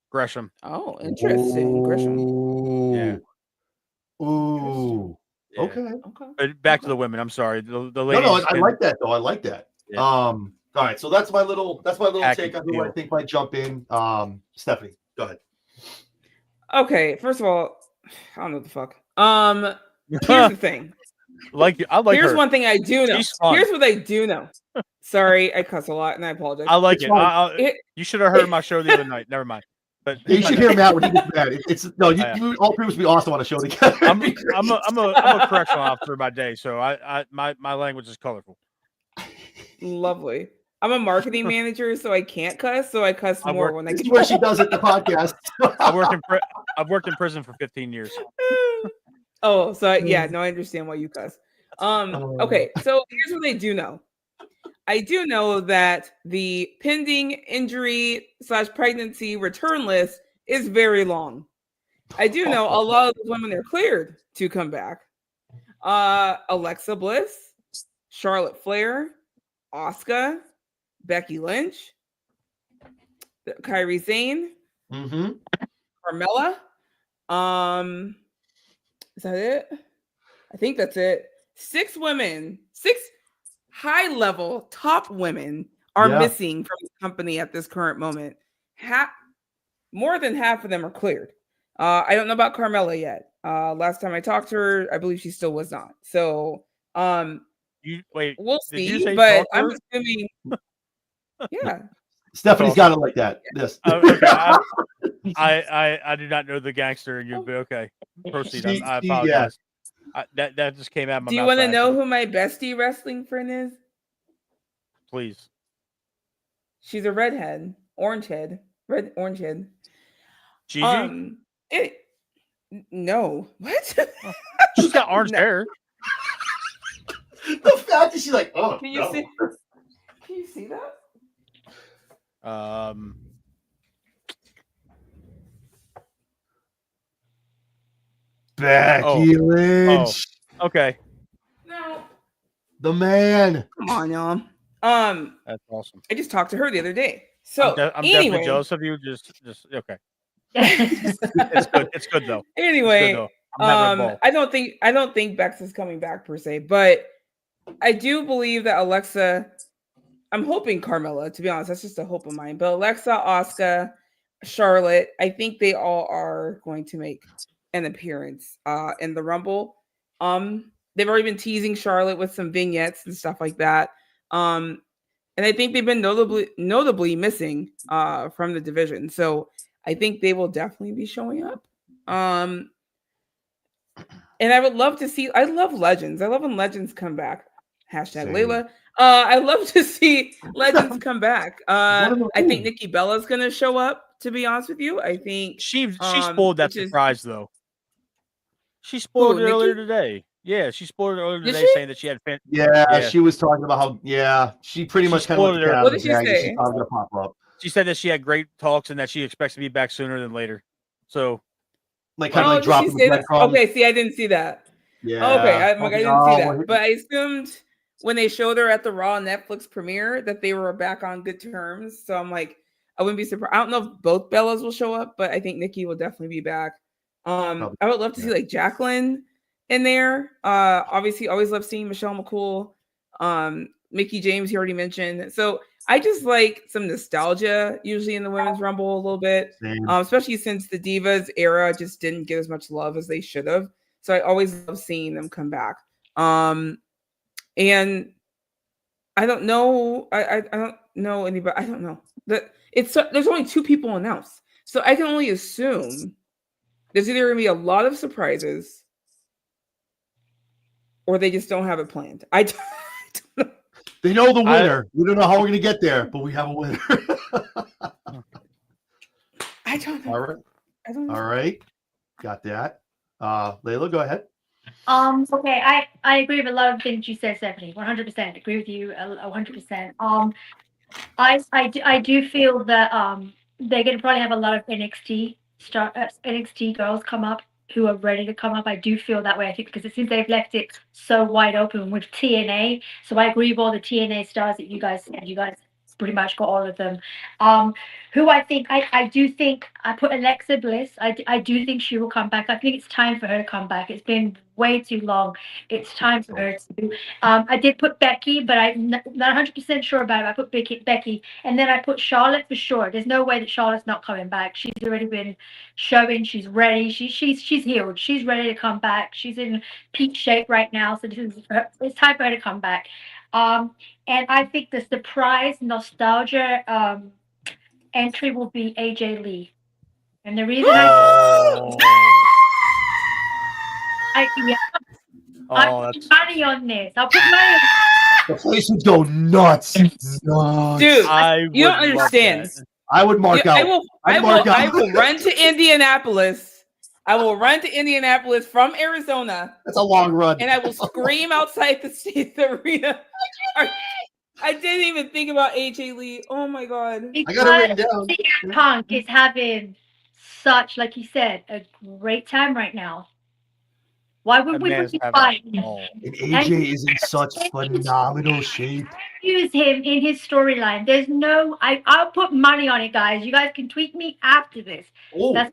Gresham. Oh, interesting. Gresham. Yeah. Ooh. Yeah. Okay. But back to the women. I'm sorry. The ladies. No, I like that though. I like that. Yeah. All right. So that's my little take on who I think might jump in. Stephanie, go ahead. Okay. First of all, I don't know what the fuck. Here's the thing. Here's her. one thing I do know. Here's what I do know. Sorry, I cuss a lot and I apologize. I like it. You should have heard my show the other night. Never mind. But You should hear Matt when he gets mad. It's no, you all three must be awesome on a show together. I'm a correctional officer by day, so my language is colorful. Lovely. I'm a marketing manager, so I can't cuss. So I cuss more when I This get is where she does it. The podcast. I've worked in prison for 15 years. Oh, so yeah, no, I understand why you cuss. Okay, so here's what I do know. I do know that the pending injury / pregnancy return list is very long. I do know a lot of the women are cleared to come back. Alexa Bliss, Charlotte Flair, Asuka, Becky Lynch, Kyrie Sane, Carmella. Is that it? I think that's it. 6 women, 6 high-level top women are missing from the company at this current moment. More than half of them are cleared. I don't know about Carmella yet. Last time I talked to her, I believe she still was not. So, we'll see. But I'm assuming, yeah. Stephanie's got it like that. Yes. Okay. I do not know the gangster in you, but okay. Proceed. I apologize. That just came out of my mouth. Do you want to know who my bestie wrestling friend is? Please. She's a redhead, orange head. Gigi? No. What? She's got orange hair. The fact that she's like, oh, Can you see? Can you see that? Becky Lynch. Oh, okay. No. The man. Come on, y'all. That's awesome. I just talked to her the other day. So I'm definitely jealous of you. Just okay. It's good though. Anyway, good, though. I don't think Bex is coming back per se, but I do believe that Alexa. I'm hoping Carmella, to be honest, that's just a hope of mine. But Alexa, Asuka, Charlotte, I think they all are going to make an appearance in the Rumble. They've already been teasing Charlotte with some vignettes and stuff like that. And I think they've been notably missing from the division. So I think they will definitely be showing up. And I would love to see, I love Legends. I love when Legends come back. Hashtag Layla. I love to see Legends come back. I think Nikki Bella's going to show up, to be honest with you. I think she spoiled that surprise, though. She spoiled it earlier today. Yeah, she spoiled it earlier today, saying that she had fan. Yeah, she was talking about how. She pretty much kind of what did she say? She's going to pop up. She said that she had great talks and that she expects to be back sooner than later. So, like kind of like dropping the breadcrumbs. Okay, see, I didn't see that. Yeah. Okay, I didn't see that, but I assumed when they showed her at the Raw Netflix premiere that they were back on good terms. So I'm like, I wouldn't be surprised. I don't know if both Bellas will show up, but I think Nikki will definitely be back. I would love to see like Jacqueline in there. Obviously, always love seeing Michelle McCool. Mickie James, you already mentioned. So I just like some nostalgia usually in the Women's Rumble a little bit, especially since the Divas era just didn't get as much love as they should have. So I always love seeing them come back. And I don't know. I don't know anybody. I don't know that there's only 2 people announced, so I can only assume there's either going to be a lot of surprises, or they just don't have it planned. I don't know. They know the winner. We don't know how we're going to get there, but we have a winner. I don't know. All right. I don't know. All right. Got that. Layla, go ahead. Okay, I agree with a lot of things you said, Stephanie. 100% agree with you. 100%. I do feel that they're gonna probably have a lot of NXT girls come up who are ready to come up. I do feel that way. I think because it seems they've left it so wide open with TNA. So I agree with all the TNA stars that you guys said. You guys pretty much got all of them. Who I think I do think I put Alexa Bliss. I do think she will come back. I think it's time for her to come back. It's been way too long. It's time for her to. I did put Becky, but I'm not 100% sure about it. I put Becky, and then I put Charlotte for sure. There's no way that Charlotte's not coming back. She's already been showing she's ready. She's healed. She's ready to come back. She's in peak shape right now. So it's time for her to come back. And I think the surprise nostalgia entry will be AJ Lee. And the reason Oh, I oh, put that's money on this. I'll put money on The place would go nuts. Nuts. Dude, I you don't would love understand. that. I would mark I out. will. I'd I mark will. out. I will run to Indianapolis. I will run to Indianapolis from Arizona, That's a long run. and I will scream outside the state arena. I didn't even think about AJ Lee. Oh my god! I got it written down. CM Punk is having such, like you said, a great time right now. Why would That we man's be having fighting? a ball. And AJ is in such phenomenal shape. Use him in his storyline. There's no, I'll put money on it, guys. You guys can tweet me after this. Oh, That's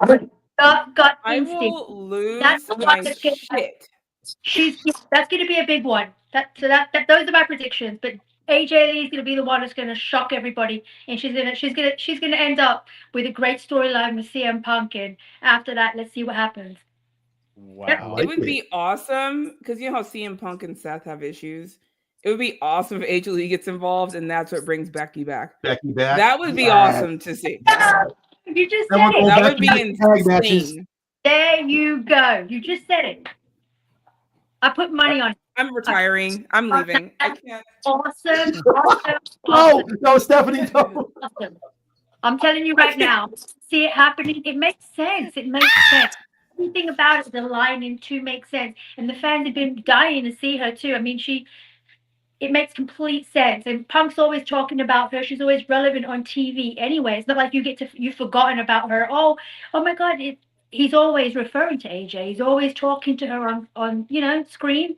gut I instinct. will lose That's the my one that's shit. that's going to be a big one. Those are my predictions. But AJ Lee is going to be the one that's going to shock everybody, and she's gonna end up with a great storyline with CM Punk. And after that, let's see what happens. Wow. like It would it. be awesome because you know how CM Punk and Seth have issues. It would be awesome if AJ Lee gets involved, and that's what brings Becky back. Becky back. That would be Yeah. awesome to see. You just Then said we're going it. That back would to be tag matches. insane. There you go. You just said it. I put money on it. I'm retiring. I'm leaving. I can't. Awesome. Oh no, Stephanie! No. Awesome. I'm telling you right now, see it happening. It makes sense. It makes sense. Everything about it is aligning to make sense. And the fans have been dying to see her too. I mean, it makes complete sense. And Punk's always talking about her. She's always relevant on TV anyway. It's not like you've forgotten about her. Oh my God. He's always referring to AJ. He's always talking to her on screen.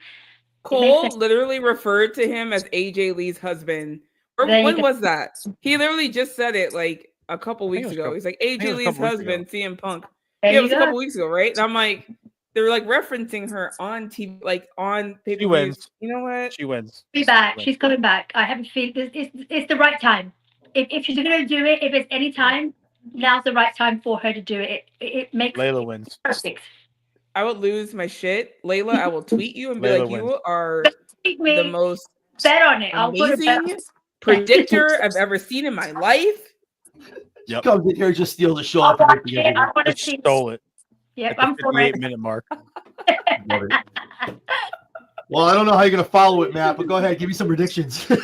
Cole literally referred to him as AJ Lee's husband. Or There you when go. was that? He literally just said it like a couple I think it weeks was a ago. couple- He's like think it AJ was a Lee's couple weeks ago. husband, CM Punk. There Yeah, it you was a go. couple weeks ago, right? And I'm like, they were like referencing her on TV, like on pay per She views. wins. You know what? She wins. Be back. She's coming back. I have a feeling it's the right time. If she's going to do it, if it's any time, now's the right time for her to do it. It makes Layla it wins. perfect. I would lose my shit. Layla, I will tweet you and be Layla like, wins. you are Take the me, most bet on it. I'll put a bet. amazing predictor I've ever seen in my life. Yep. Comes in here just steal the show I up and want make the it. I want to Just see. stole it Yep, at the I'm for it. 58-minute mark. Love it. Well, I don't know how you're gonna follow it, Matt, but go ahead, give me some predictions. I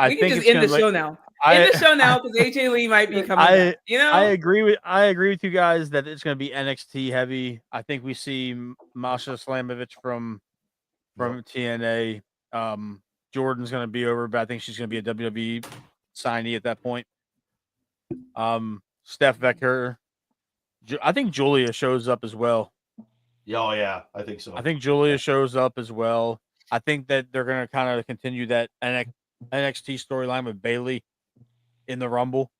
We can think just it's end gonna the like- show now. I- End the show now because AJ Lee might be coming back. You know, I agree with you guys that it's going to be NXT heavy. I think we see Masha Slamovich from TNA. Jordan's going to be over, but I think she's going to be a WWE signee at that point. Steph Becker. I think Julia shows up as well. Oh yeah, I think so. I think Julia shows up as well. I think that they're going to kind of continue that NXT storyline with Bayley in the Rumble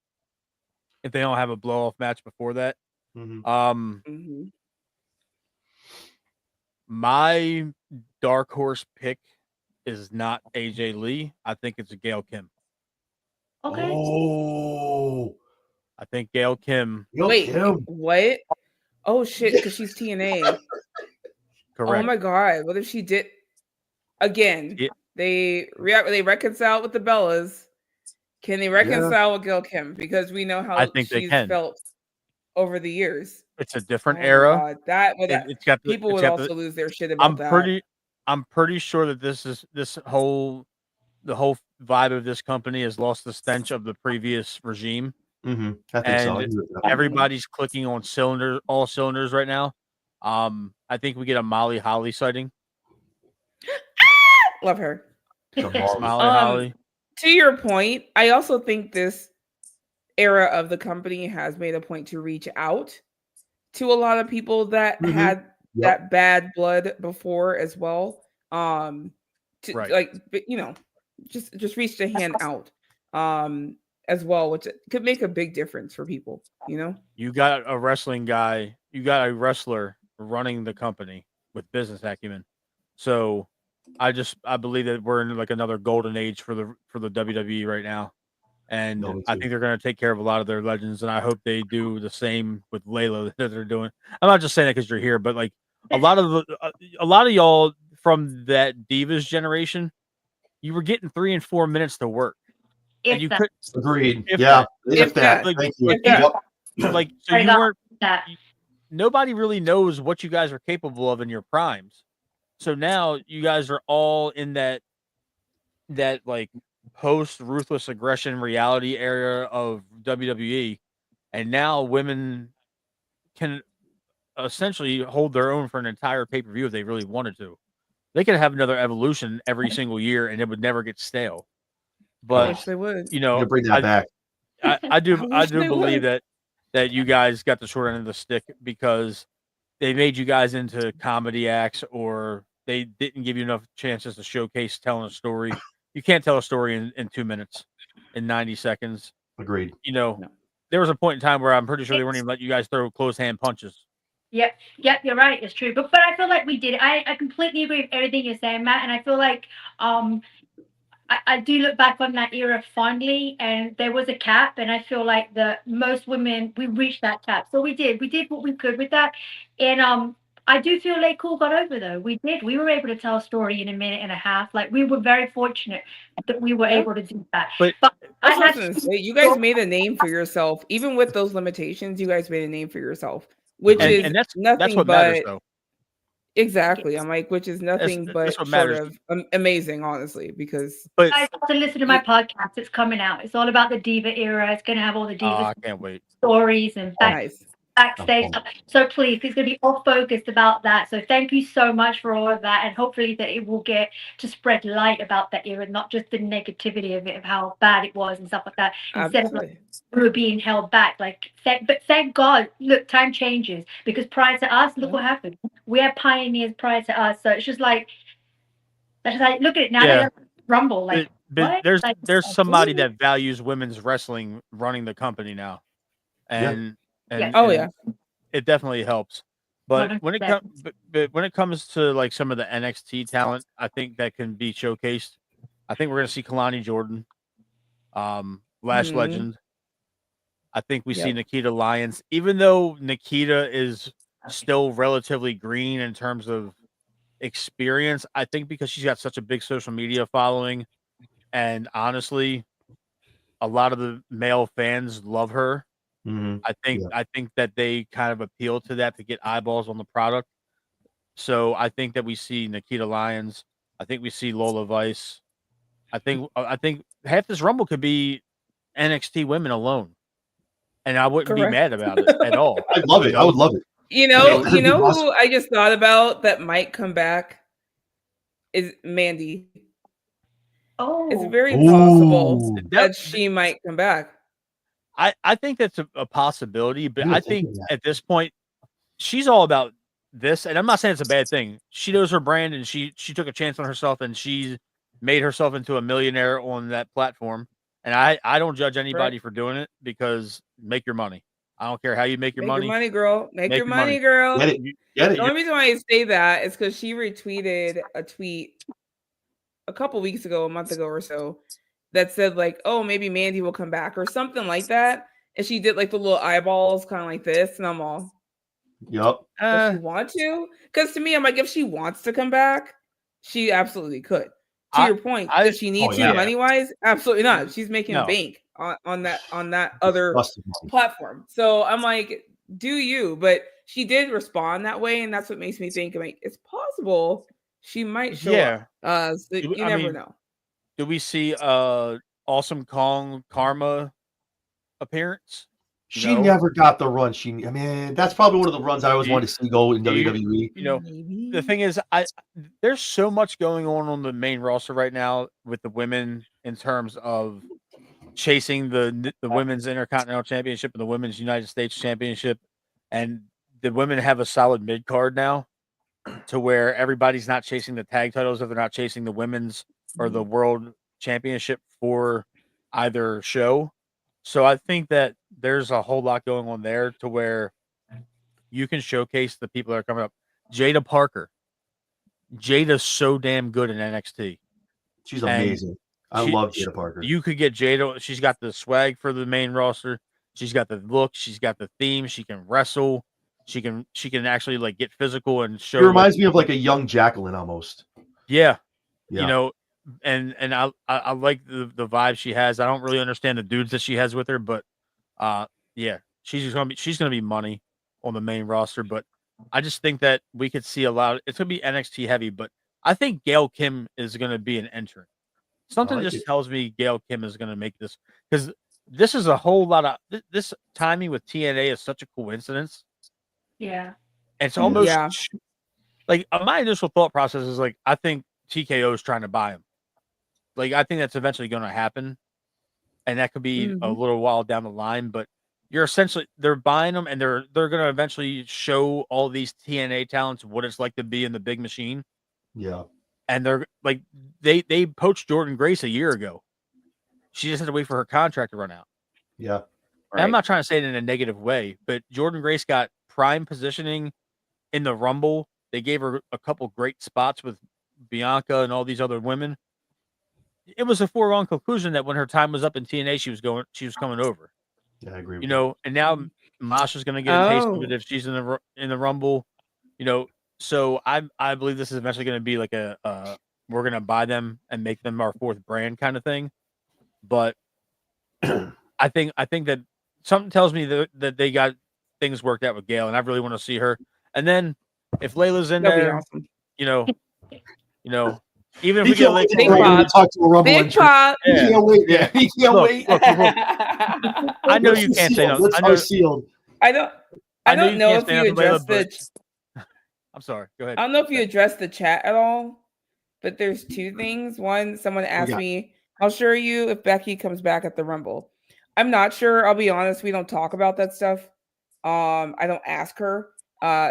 if they don't have a blow off match before that. Mhm. Mhm. My dark horse pick is not AJ Lee. I think it's Gail Kim. Okay. Oh, I think Gail Kim. Wait, Kim. what? Oh shit, because she's TNA. Correct. Oh my god, what if she did again? Yeah. They reconcile with the Bellas. Can they reconcile with Gail Kim? Because we know how I think they she's can. felt over the years. It's a different Oh my era. God, It's got the- people it's would got the- also lose their shit about that. I'm pretty sure that the whole vibe of this company has lost the stench of the previous regime. Mm-hmm. I think so. I And agree with that. everybody's clicking on all cylinders right now. I think we get a Molly Holly sighting. Love her. Jamal. Molly Holly. To your point, I also think this era of the company has made a point to reach out to a lot of people that Mhm. had Yep. that bad blood before as well. To Right. like, but, just reach the hand out as well, which could make a big difference for people, you know? You got a wrestling guy, you got a wrestler running the company with business acumen. So I believe that we're in like another golden age for the WWE right now. And No, me I too. think they're going to take care of a lot of their legends, and I hope they do the same with Layla that they're doing. I'm not just saying that because you're here, but like a lot of y'all from that Divas generation, you were getting 3 and 4 minutes to work. and you that. could Agreed. if Yeah. that, If that. like, Thank you. if that. Yep. like so I you got weren't. that. Nobody really knows what you guys are capable of in your primes. So now you guys are all in that like post ruthless aggression reality era of WWE, and now women can essentially hold their own for an entire pay-per-view if they really wanted to. They could have another evolution every single year and it would never get stale. I But wish they would. you You know, bring that back. I I do wish they believe would. that you guys got the short end of the stick because they made you guys into comedy acts or they didn't give you enough chances to showcase telling a story. You can't tell a story in 2 minutes, in 90 seconds. Agreed. You know, No. there was a point in time where I'm pretty sure they wouldn't even let you guys throw closed hand punches. Yep, you're right. It's true, but I feel like we did. I completely agree with everything you're saying, Matt, and I feel like I do look back on that era fondly, and there was a cap, and I feel like most women we reached that cap, so we did what we could with that, and I do feel like Cool got over though. We did. We were able to tell a story in a minute and a half. Like we were very fortunate that we were Yeah. able to do that. But That's I what I was had gonna say. You guys made a name for yourself, even with those limitations. You guys made a name for yourself, which And- is and that's nothing what but matters though. exactly. I'm like, which is nothing That's but what short matters. of amazing, honestly. Because But guys have to listen to my podcast. It's coming out. It's all about the diva era. It's going to have all the diva I can't wait. stories and nice. backstage stuff. So please, it's going to be all focused about that. So thank you so much for all of that, and hopefully that it will get to spread light about that era, not just the negativity of it, of how bad it was and stuff like that. Instead of Absolutely. we were being held back, but thank God, look, time changes because prior to us, look what happened. We had pioneers prior to us, so it's just like look at it now. Yeah. They rumble like But what? Like, there's somebody that values women's wrestling running the company now, and Yeah. Oh, and it definitely helps. But when it 100%. comes, but when it comes to like some of the NXT talent, I think that can be showcased. I think we're gonna see Kalani Jordan, Lash Mhm. Legend. I think we see Yep. Nikita Lyons, even though Nikita is still relatively green in terms of experience. I think because she's got such a big social media following, and honestly, a lot of the male fans love her. Mhm. I think that they kind of appeal to that to get eyeballs on the product. So I think that we see Nikita Lyons. I think we see Lola Vice. I think half this Rumble could be NXT women alone, and I wouldn't be Correct. mad about it at all. I'd love it. I would love it. You know That'd be who awesome. I just thought about that might come back is Mandy. It's Oh, very possible Ooh. that she might come back. I think that's a possibility, but You I would think think of that. at this point she's all about this, and I'm not saying it's a bad thing. She knows her brand, and she took a chance on herself, and she made herself into a millionaire on that platform. And I don't judge anybody for doing it because make your money. I don't care how you make your Make your money. money, girl. Make Make your your money, money. girl. Get it. Get The it. only reason why I say that is because she retweeted a tweet a couple weeks ago, a month ago or so, that said like, "Oh, maybe Mandy will come back" or something like that. And she did like the little eyeballs, kind of like this, and I'm all, Yup. does she want to? Because to me, I'm like, if she wants to come back, she absolutely could. To your point, does she need to yeah. money wise? Absolutely not. She's making No. bank on that other Disgusting money. platform. So I'm like, do you? But she did respond that way, and that's what makes me think like it's possible she might show Yeah. up. So you I never mean, know. do we see Awesome Kong Karma appearance? She No. never got the run. I mean, that's probably one of the runs I always Do you- wanted to see go in do you- WWE. You know, Maybe. the thing is, there's so much going on the main roster right now with the women in terms of chasing the women's Intercontinental Championship and the women's United States Championship, and the women have a solid mid card now, to where everybody's not chasing the tag titles if they're not chasing the women's or the world championship for either show. So I think that there's a whole lot going on there to where you can showcase the people that are coming up. Jada Parker. Jada's so damn good in NXT. She's And amazing. I love Jada Parker. You could get Jada. She's got the swag for the main roster. She's got the look. She's got the theme. She can wrestle. She can actually like get physical and show. She reminds me of like a young Jacqueline almost. Yeah. Yeah. You know, and I like the vibe she has. I don't really understand the dudes that she has with her, but yeah, she's gonna be money on the main roster. But I just think that we could see a lot. It's gonna be NXT heavy, but I think Gail Kim is gonna be an entrant. Something like just it. tells me Gail Kim is gonna make this because this is a whole lot of this timing with TNA is such a coincidence. Yeah. It's almost Yeah. like my initial thought process is like I think TKO is trying to buy him. Like I think that's eventually going to happen, and that could be a little while down the line. But they're buying them, and they're going to eventually show all these TNA talents what it's like to be in the big machine. Yeah. And they're like they poached Jordan Grace a year ago. She just had to wait for her contract to run out. Yeah. And I'm not trying to say it in a negative way, but Jordan Grace got prime positioning in the Rumble. They gave her a couple great spots with Bianca and all these other women. It was a foregone conclusion that when her time was up in TNA, she was coming over. Yeah, I agree with You know, and now Masha's going to get a taste of it if she's in the Rumble. You know, so I believe this is eventually going to be like a we're going to buy them and make them our fourth brand kind of thing. But I think that something tells me that they got things worked out with Gail, and I really want to see her. And then if Layla's in That'd be there, awesome. you know, even if He we get can't wait Big to Pop. talk to a Rumble Big entrant. Pop. He can't wait. Yeah, he can't Look, wait. look. I know you can't say no. Lips are sealed. I don't know if you addressed I'm sorry. Go ahead. I don't know if you addressed the chat at all, but there's two things. One, someone asked me, I'll show you if Becky comes back at the Rumble. I'm not sure. I'll be honest. We don't talk about that stuff. I don't ask her.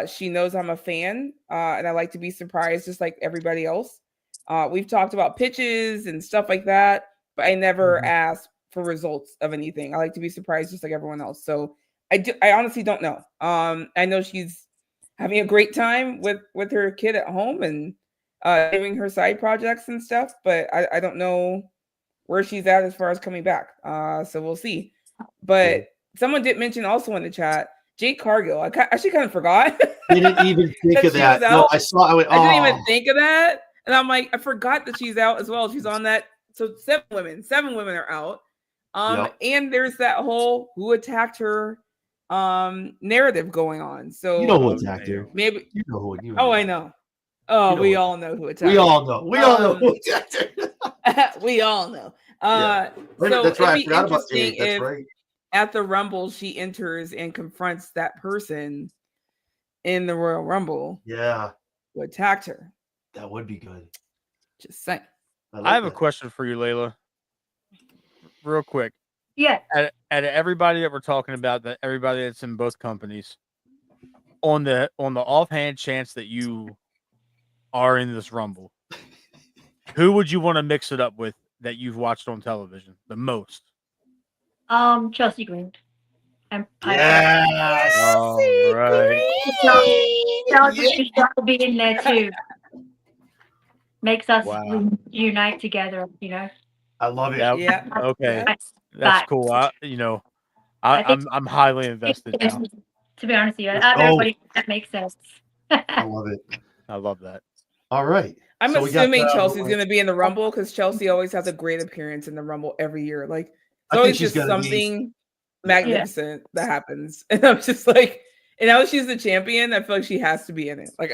She knows I'm a fan, and I like to be surprised just like everybody else. We've talked about pitches and stuff like that, but I never ask for results of anything. I like to be surprised just like everyone else. So I honestly don't know. I know she's having a great time with her kid at home and doing her side projects and stuff, but I don't know where she's at as far as coming back. So we'll see. But someone did mention also in the chat, Jade Cargill. I actually kind of forgot. I didn't even think of that. No, I saw. I didn't even think of that, and I'm like, I forgot that she's out as well. She's on that. So 7 women are out. And there's that whole who attacked her narrative going on. So you know who attacked her. Maybe you know who. I know. Oh, we all know who attacked. We all know. We all know who attacked her. We all know. Yeah. So that's right. I it'd be forgot about interesting Jade. That's if right. at the Rumble she enters and confronts that person in the Royal Rumble. Yeah. Who attacked her. That would be good. Just saying. I have a question for you, Layla. Real quick. Yeah. At everybody that we're talking about, that everybody that's in both companies, on the offhand chance that you are in this Rumble, who would you want to mix it up with that you've watched on television the most? Chelsea Green. Yes. All right. Chelsea will be in there too. Makes us unite together, you know. I love it. Yeah. Okay. That's cool. I'm highly invested now. To be honest with you, everybody, that makes sense. I love it. I love that. All right. I'm assuming Chelsea's going to be in the Rumble because Chelsea always has a great appearance in the Rumble every year. Like, it's always just something magnificent that happens. And I'm just like, and now that she's the champion, I feel like she has to be in it. Like,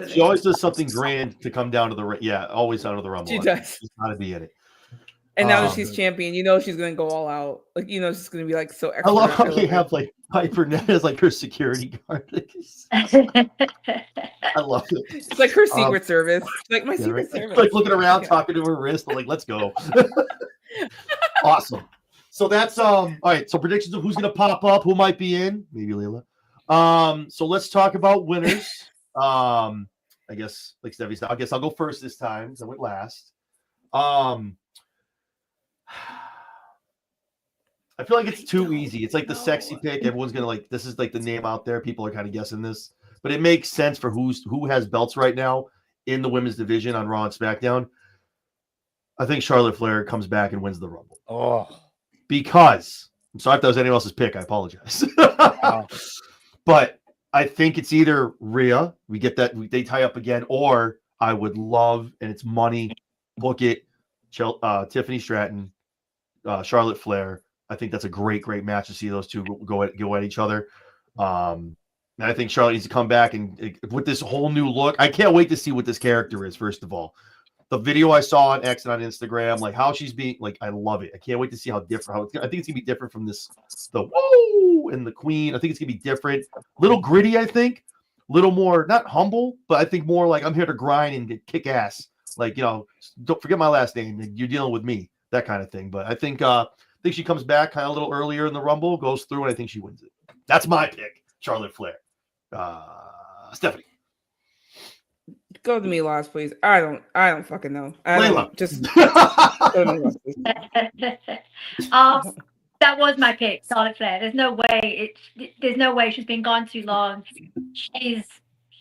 she always does something grand to come down to the always out of the Rumble. She does. She's got to be in it. And now that she's champion, you know she's going to go all out. Like, you know, she's going to be like so extra. I love how you have like Piper Net as like her security guard. I love it. It's like her secret service. Like my secret service. Like looking around, talking to her wrist. I'm like, let's go. Awesome. So that's all right. So predictions of who's going to pop up, who might be in, maybe Layla. So let's talk about winners. I guess like Stevie said, I guess I'll go first this time because I went last. I feel like it's too easy. It's like the sexy pick. Everyone's gonna like this is like the name out there. People are kind of guessing this, but it makes sense for who has belts right now in the women's division on Raw and SmackDown. I think Charlotte Flair comes back and wins the Rumble. Oh, because I'm sorry if that was anyone else's pick. I apologize. But I think it's either Rhea, we get that they tie up again, or I would love, and it's money, book it. Tiffany Stratton, Charlotte Flair. I think that's a great match to see those two go at each other. And I think Charlotte needs to come back and with this whole new look. I can't wait to see what this character is. First of all, the video I saw on X and on Instagram, like how she's being, like I love it. I can't wait to see how different. I think it's gonna be different from this. The woo and the Queen. I think it's gonna be different. Little gritty. I think. Little more not humble, but I think more like I'm here to grind and kick ass. Like don't forget my last name. You're dealing with me. That kind of thing. But I think she comes back kind of a little earlier in the Rumble, goes through, and I think she wins it. That's my pick, Charlotte Flair. Stephanie. Go to me last, please. I don't fucking know. Layla. Just go to me last, please. That was my pick, Charlotte Flair. There's no way she's been gone too long. She's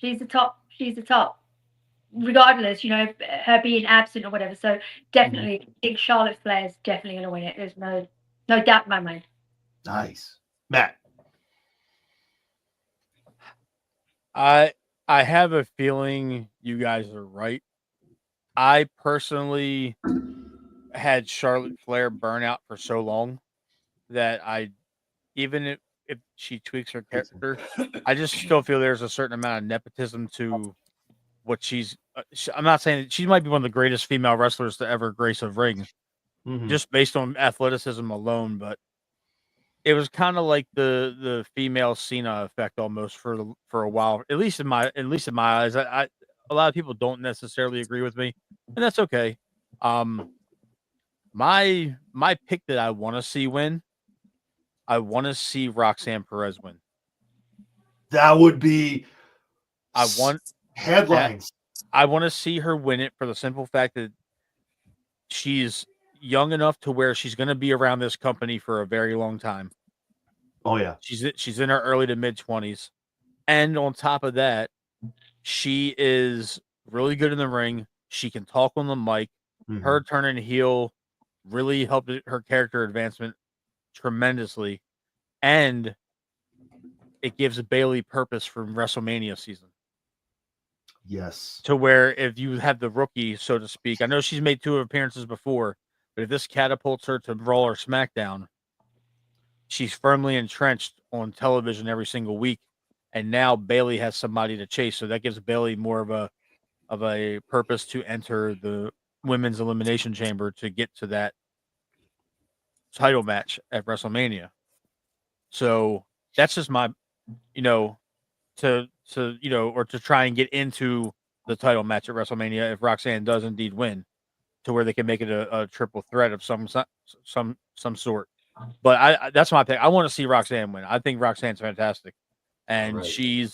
the top. She's the top. Regardless, her being absent or whatever. So definitely, I think Charlotte Flair is definitely going to win it. There's no doubt in my mind. Nice, Matt. I have a feeling you guys are right. I personally had Charlotte Flair burn out for so long that even if she tweaks her character, I just still feel there's a certain amount of nepotism to what she's. I'm not saying that she might be one of the greatest female wrestlers to ever grace a ring, just based on athleticism alone. But it was kind of like the female Cena effect almost for a while, at least in my eyes. A lot of people don't necessarily agree with me, and that's okay. My pick that I want to see win, I want to see Roxanne Perez win. That would be. I want headlines. I want to see her win it for the simple fact that she's young enough to where she's going to be around this company for a very long time. Oh yeah, she's in her early to mid 20s, and on top of that, she is really good in the ring. She can talk on the mic. Her turning heel really helped her character advancement tremendously, and it gives Bayley purpose for WrestleMania season. Yes. To where if you have the rookie, so to speak, I know she's made 2 appearances before, but if this catapults her to Raw or SmackDown, she's firmly entrenched on television every single week. And now Bayley has somebody to chase. So that gives Bayley more of a purpose to enter the women's elimination chamber to get to that title match at WrestleMania. So that's just my, to try and get into the title match at WrestleMania if Roxanne does indeed win, to where they can make it a triple threat of some sort. But that's my pick. I want to see Roxanne win. I think Roxanne's fantastic, and she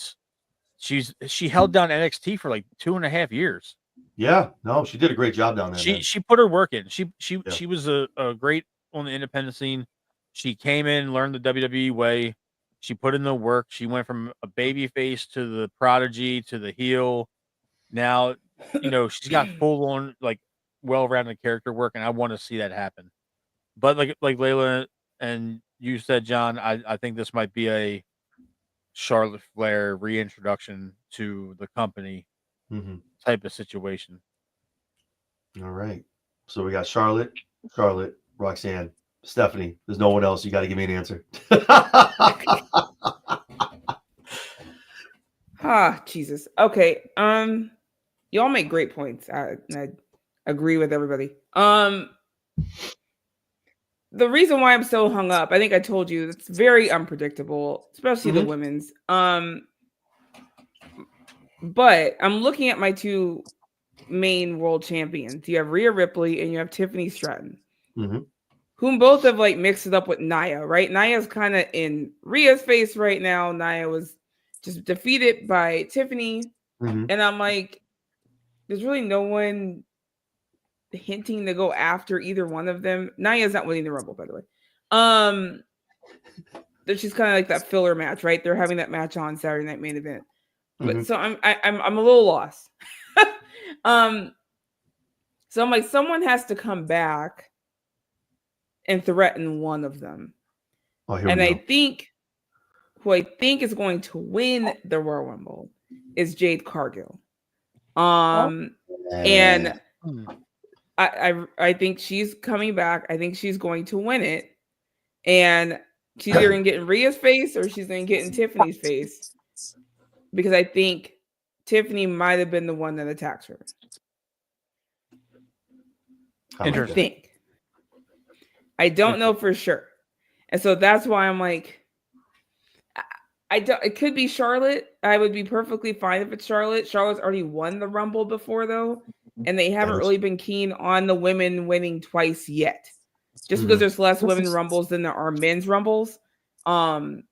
held down NXT for like 2.5 years. Yeah, no, she did a great job down there. She put her work in. She was a great on the independent scene. She came in, learned the WWE way. She put in the work. She went from a baby face to the prodigy to the heel. Now, she's got full on like well-rounded character work, and I want to see that happen. But like Layla and you said, John, I think this might be a Charlotte Flair reintroduction to the company type of situation. All right. So we got Charlotte, Roxanne, Stephanie. There's no one else. You got to give me an answer. Jesus. Okay. Y'all make great points. I agree with everybody. The reason why I'm so hung up, I think I told you, it's very unpredictable, especially the women's. But I'm looking at my 2 main world champions. You have Rhea Ripley and you have Tiffany Stratton, whom both have like mixed it up with Nia, right? Nia's kind of in Rhea's face right now. Nia was just defeated by Tiffany. And I'm like, there's really no one hinting to go after either one of them. Nia's not winning the Rumble, by the way. She's kind of like that filler match, right? They're having that match on Saturday Night Main Event. But so I'm a little lost. So I'm like, someone has to come back and threaten one of them. And I think who I think is going to win the Royal Rumble is Jade Cargill. And I think she's coming back. I think she's going to win it, and she's either going to get in Rhea's face or she's going to get in Tiffany's face, because I think Tiffany might have been the one that attacked her. I think. I don't know for sure, and so that's why I'm like, I don't. It could be Charlotte. I would be perfectly fine if it's Charlotte. Charlotte's already won the Rumble before, though, and they haven't really been keen on the women winning twice yet. Just because there's less women Rumbles than there are men's Rumbles. I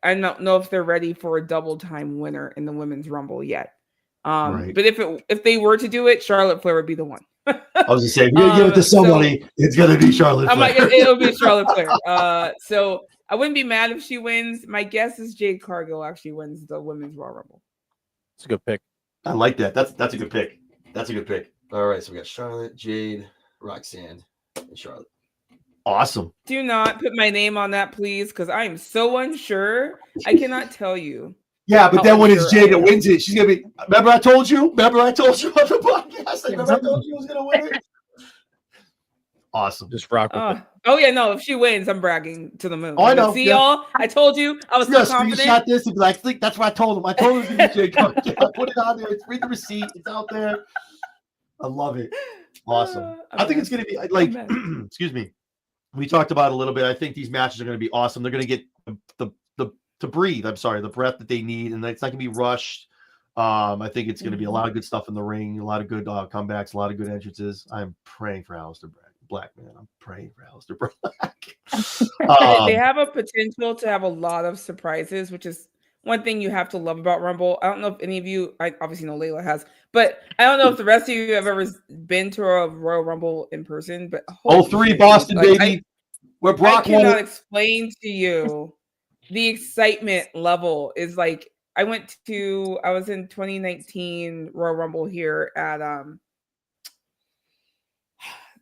don't know if they're ready for a double time winner in the women's Rumble yet. But if they were to do it, Charlotte Flair would be the one. I was gonna say, if you give it to somebody, it's gonna be Charlotte Flair. It'll be Charlotte Flair. So I wouldn't be mad if she wins. My guess is Jade Cargill actually wins the women's Royal Rumble. It's a good pick. I like that. That's a good pick. That's a good pick. All right, so we got Charlotte, Jade, Roxanne, and Charlotte. Awesome. Do not put my name on that, please, because I am so unsure. I cannot tell you. Yeah, but then when it's Jade that wins it, she's gonna be. Remember, I told you. Remember, I told you on the podcast. Remember, I told you who was gonna win it. Awesome. Just rock with it. Oh yeah, no. If she wins, I'm bragging to the moon. Oh, I know. See y'all. I told you. I was so confident. Screenshot this and be like, that's what I told him. I told him to be Jade Cargill. I put it on there. It's read the receipt. It's out there. I love it. Awesome. I think it's gonna be like. Excuse me. We talked about it a little bit. I think these matches are going to be awesome. They're going to get the to breathe. I'm sorry, the breath that they need, and it's not going to be rushed. I think it's going to be a lot of good stuff in the ring, a lot of good comebacks, a lot of good entrances. I'm praying for Aleister Black, man. I'm praying for Aleister Black. They have a potential to have a lot of surprises, which is one thing you have to love about Rumble. I don't know if any of you, I obviously know Layla has, but I don't know if the rest of you have ever been to a Royal Rumble in person. But 03 Boston, baby. Where Brock I cannot explain to you the excitement level is like. I was in 2019 Royal Rumble here at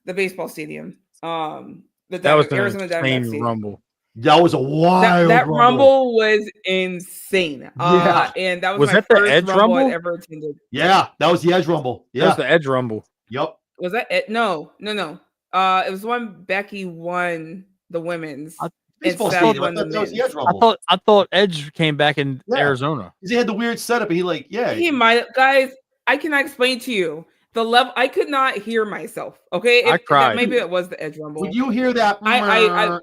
the baseball stadium. That was the Arizona insane Rumble. That was a wild that Rumble was insane. Yeah. And that was my that the first Edge Rumble Rumble I'd ever attended. Yeah, that was the Edge Rumble. Yeah, that was the Edge Rumble. Yep. Was that it? No. It was one Becky won the women's. Baseball stadium. I thought that was the Edge Rumble. I thought Edge came back in Arizona. He had the weird setup. And he might. Guys, I cannot explain to you the level. I could not hear myself. Okay, I cried. Maybe it was the Edge Rumble. When you hear that, I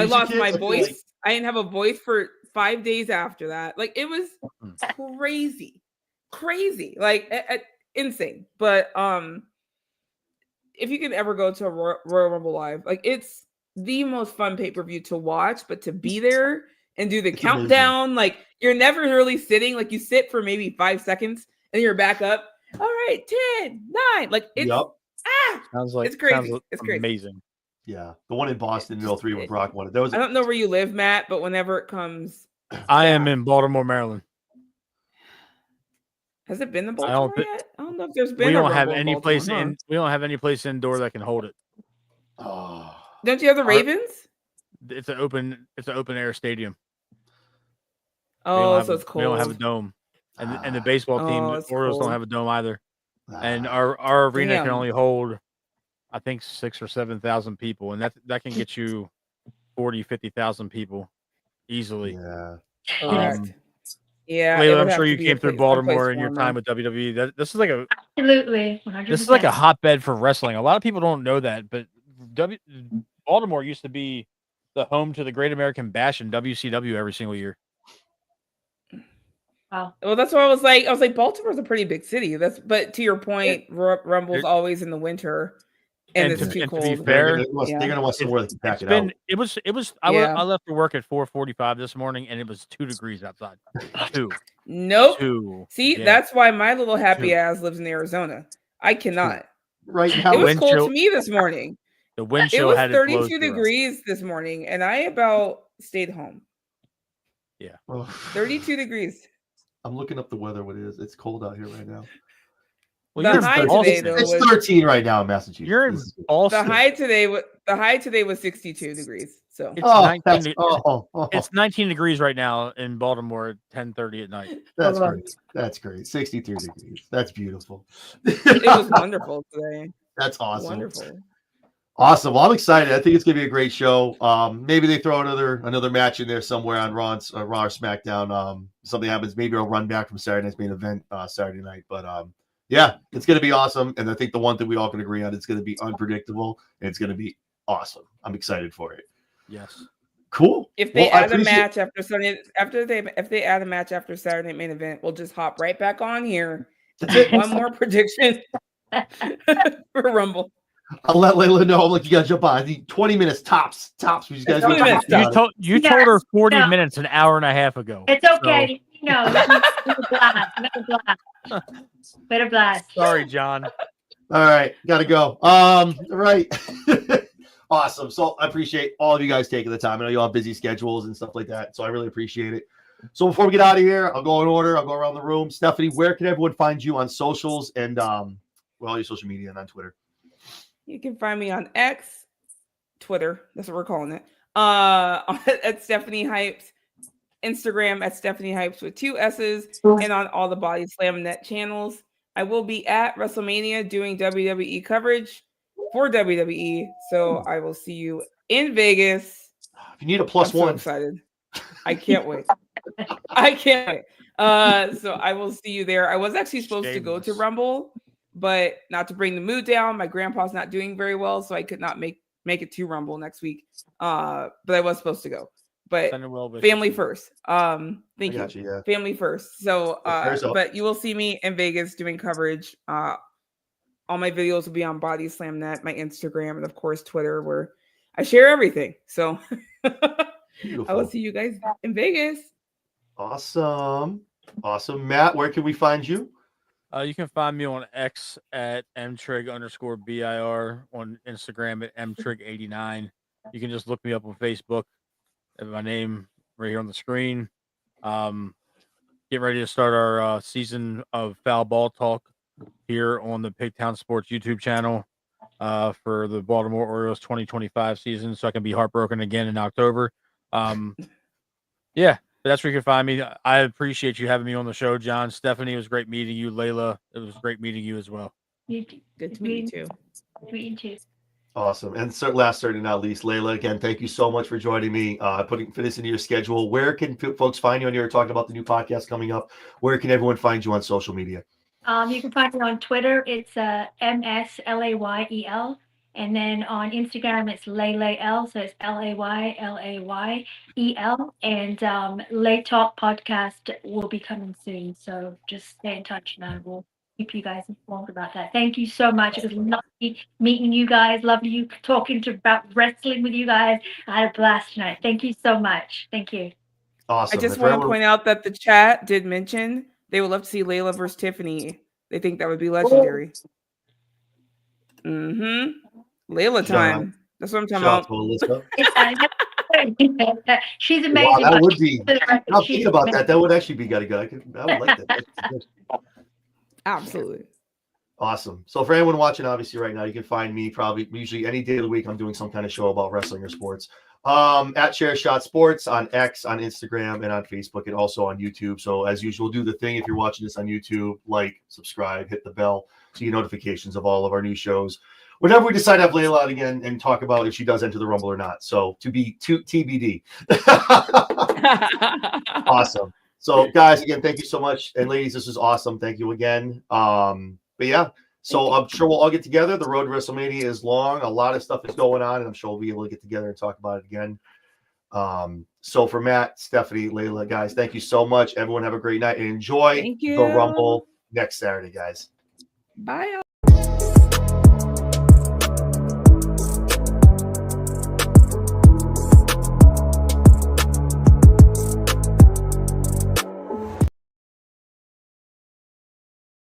lost my voice. I didn't have a voice for 5 days after that. Like it was crazy, like insane. But if you can ever go to a Royal Rumble live, like it's the most fun pay-per-view to watch, but to be there and do the countdown, amazing. Like you're never really sitting, like you sit for maybe 5 seconds and you're back up. All right, 10, 9, like it's sounds like it's crazy. It's crazy. Amazing. Yeah, the one in Boston in 03 when Brock won it. That was. I don't know where you live, Matt, but whenever it comes, I am in Baltimore, Maryland. Has it been the Baltimore yet? I don't know if there's been. We don't have any place We don't have any place indoor that can hold it. Oh. Don't you have the Ravens? It's an open air stadium. Oh, so it's cold. We don't have a dome, and the baseball team, the Orioles, don't have a dome either. And our arena can only hold, I think, 6,000 or 7,000 people, and that can get you 40,000, 50,000 people easily. Yeah. Yeah, Layla, I'm sure you came through Baltimore in your time with WWE. This is like absolutely 100%. This is like a hotbed for wrestling. A lot of people don't know that, but Baltimore used to be the home to the Great American Bash in WCW every single year. Wow. Well, that's what I was like, Baltimore's a pretty big city. But to your point, Rumble's always in the winter. And it's too cold. To be fair, they're gonna want somewhere to back it out. It was. I left for work at 4:45 this morning, and it was 2 degrees outside. 2. Nope. 2. See, that's why my little happy ass lives in Arizona. I cannot. 2. Right now, it was cold to me this morning. The wind chill had 32 degrees this morning, and I about stayed home. Yeah, 32 degrees. I'm looking up the weather. What it is? It's cold out here right now. Well, the high today, though, it's 13 right now in Massachusetts. You're in Boston. The high today was 62 degrees. So it's 19 degrees right now in Baltimore at 10:30 at night. That's great. That's great. 63 degrees. That's beautiful. It was wonderful today. That's awesome. Wonderful. Awesome. Well, I'm excited. I think it's gonna be a great show. Maybe they throw another match in there somewhere on Raw or SmackDown. Something happens. Maybe I'll run back from Saturday night's main event Saturday night. But yeah, it's gonna be awesome. And I think the one thing we all can agree on, it's gonna be unpredictable and it's gonna be awesome. I'm excited for it. Yes. Cool. If they add a match after Sunday, if they add a match after Saturday main event, we'll just hop right back on here. That's it. One more prediction for Rumble. I'll let Layla know. I'm like, you gotta jump on. I need 20 minutes tops. We just gotta 20 minutes. You told her 40 minutes an hour and a half ago. It's okay. So. No, let her blast. Sorry, John. All right, gotta go. All right. Awesome. So I appreciate all of you guys taking the time. I know you all have busy schedules and stuff like that, so I really appreciate it. So before we get out of here, I'll go in order. I'll go around the room. Stephanie, where can everyone find you on socials and all your social media and on Twitter? You can find me on X, Twitter. That's what we're calling it. At Stephanie Hypes, Instagram at Stephanie Hypes with 2 S's, and on all the Body Slam Net channels. I will be at WrestleMania doing WWE coverage for WWE. So I will see you in Vegas. If you need a plus I'm one, so excited. I can't wait. I can't wait. So I will see you there. I was actually supposed to go to Rumble, but not to bring the mood down. My grandpa's not doing very well, so I could not make it to Rumble next week. But I was supposed to go. But family first. Thank you. Yeah. Family first. So but you will see me in Vegas doing coverage. All my videos will be on Body Slam Net, my Instagram, and of course Twitter, where I share everything. So I will see you guys in Vegas. Awesome. Matt, where can we find you? You can find me on X at mtrig_bir, on Instagram at mtrig89. You can just look me up on Facebook. I have my name right here on the screen. Get ready to start our season of Foul Ball Talk here on the Pigtown Sports YouTube channel for the Baltimore Orioles 2025 season, so I can be heartbroken again in October. Yeah, that's where you can find me. I appreciate you having me on the show, John. Stephanie, it was great meeting you. Layla, it was great meeting you as well. Good to meet you too. Good to meet you too. Awesome. And last, certainly not least, Layla, again, thank you so much for joining me, putting this into your schedule. Where can folks find you? And you're talking about the new podcast coming up. Where can everyone find you on social media? You can find me on Twitter. It's MSLAYEL. And then on Instagram, it's Layla, so it's LAYLAYEL. And Late Talk podcast will be coming soon. So just stay in touch and I will keep you guys informed about that. Thank you so much. It was lovely meeting you guys. Lovely talking about wrestling with you guys. I had a blast tonight. Thank you so much. Thank you. Awesome. I just want to point out that the chat did mention they would love to see Layla versus Tiffany. They think that would be legendary. Layla time. That's what I'm talking about. She's amazing. Wow, that would be. I'll think about that. That would actually be good. I would like that. Absolutely. Awesome. So for anyone watching, obviously right now, you can find me usually any day of the week. I'm doing some kind of show about wrestling or sports. At Share Shot Sports on X, on Instagram, and on Facebook, and also on YouTube. So as usual, do the thing if you're watching this on YouTube, like, subscribe, hit the bell to get notifications of all of our new shows. Whenever we decide to have Layla out again and talk about if she does enter the Rumble or not. So TBD. Awesome. So guys, again, thank you so much. And ladies, this is awesome. Thank you again. But yeah, so I'm sure we'll all get together. The road to WrestleMania is long. A lot of stuff is going on, and I'm sure we'll be able to get together and talk about it again. So for Matt, Stephanie, Layla, guys, thank you so much. Everyone have a great night and enjoy the Rumble next Saturday, guys. Bye.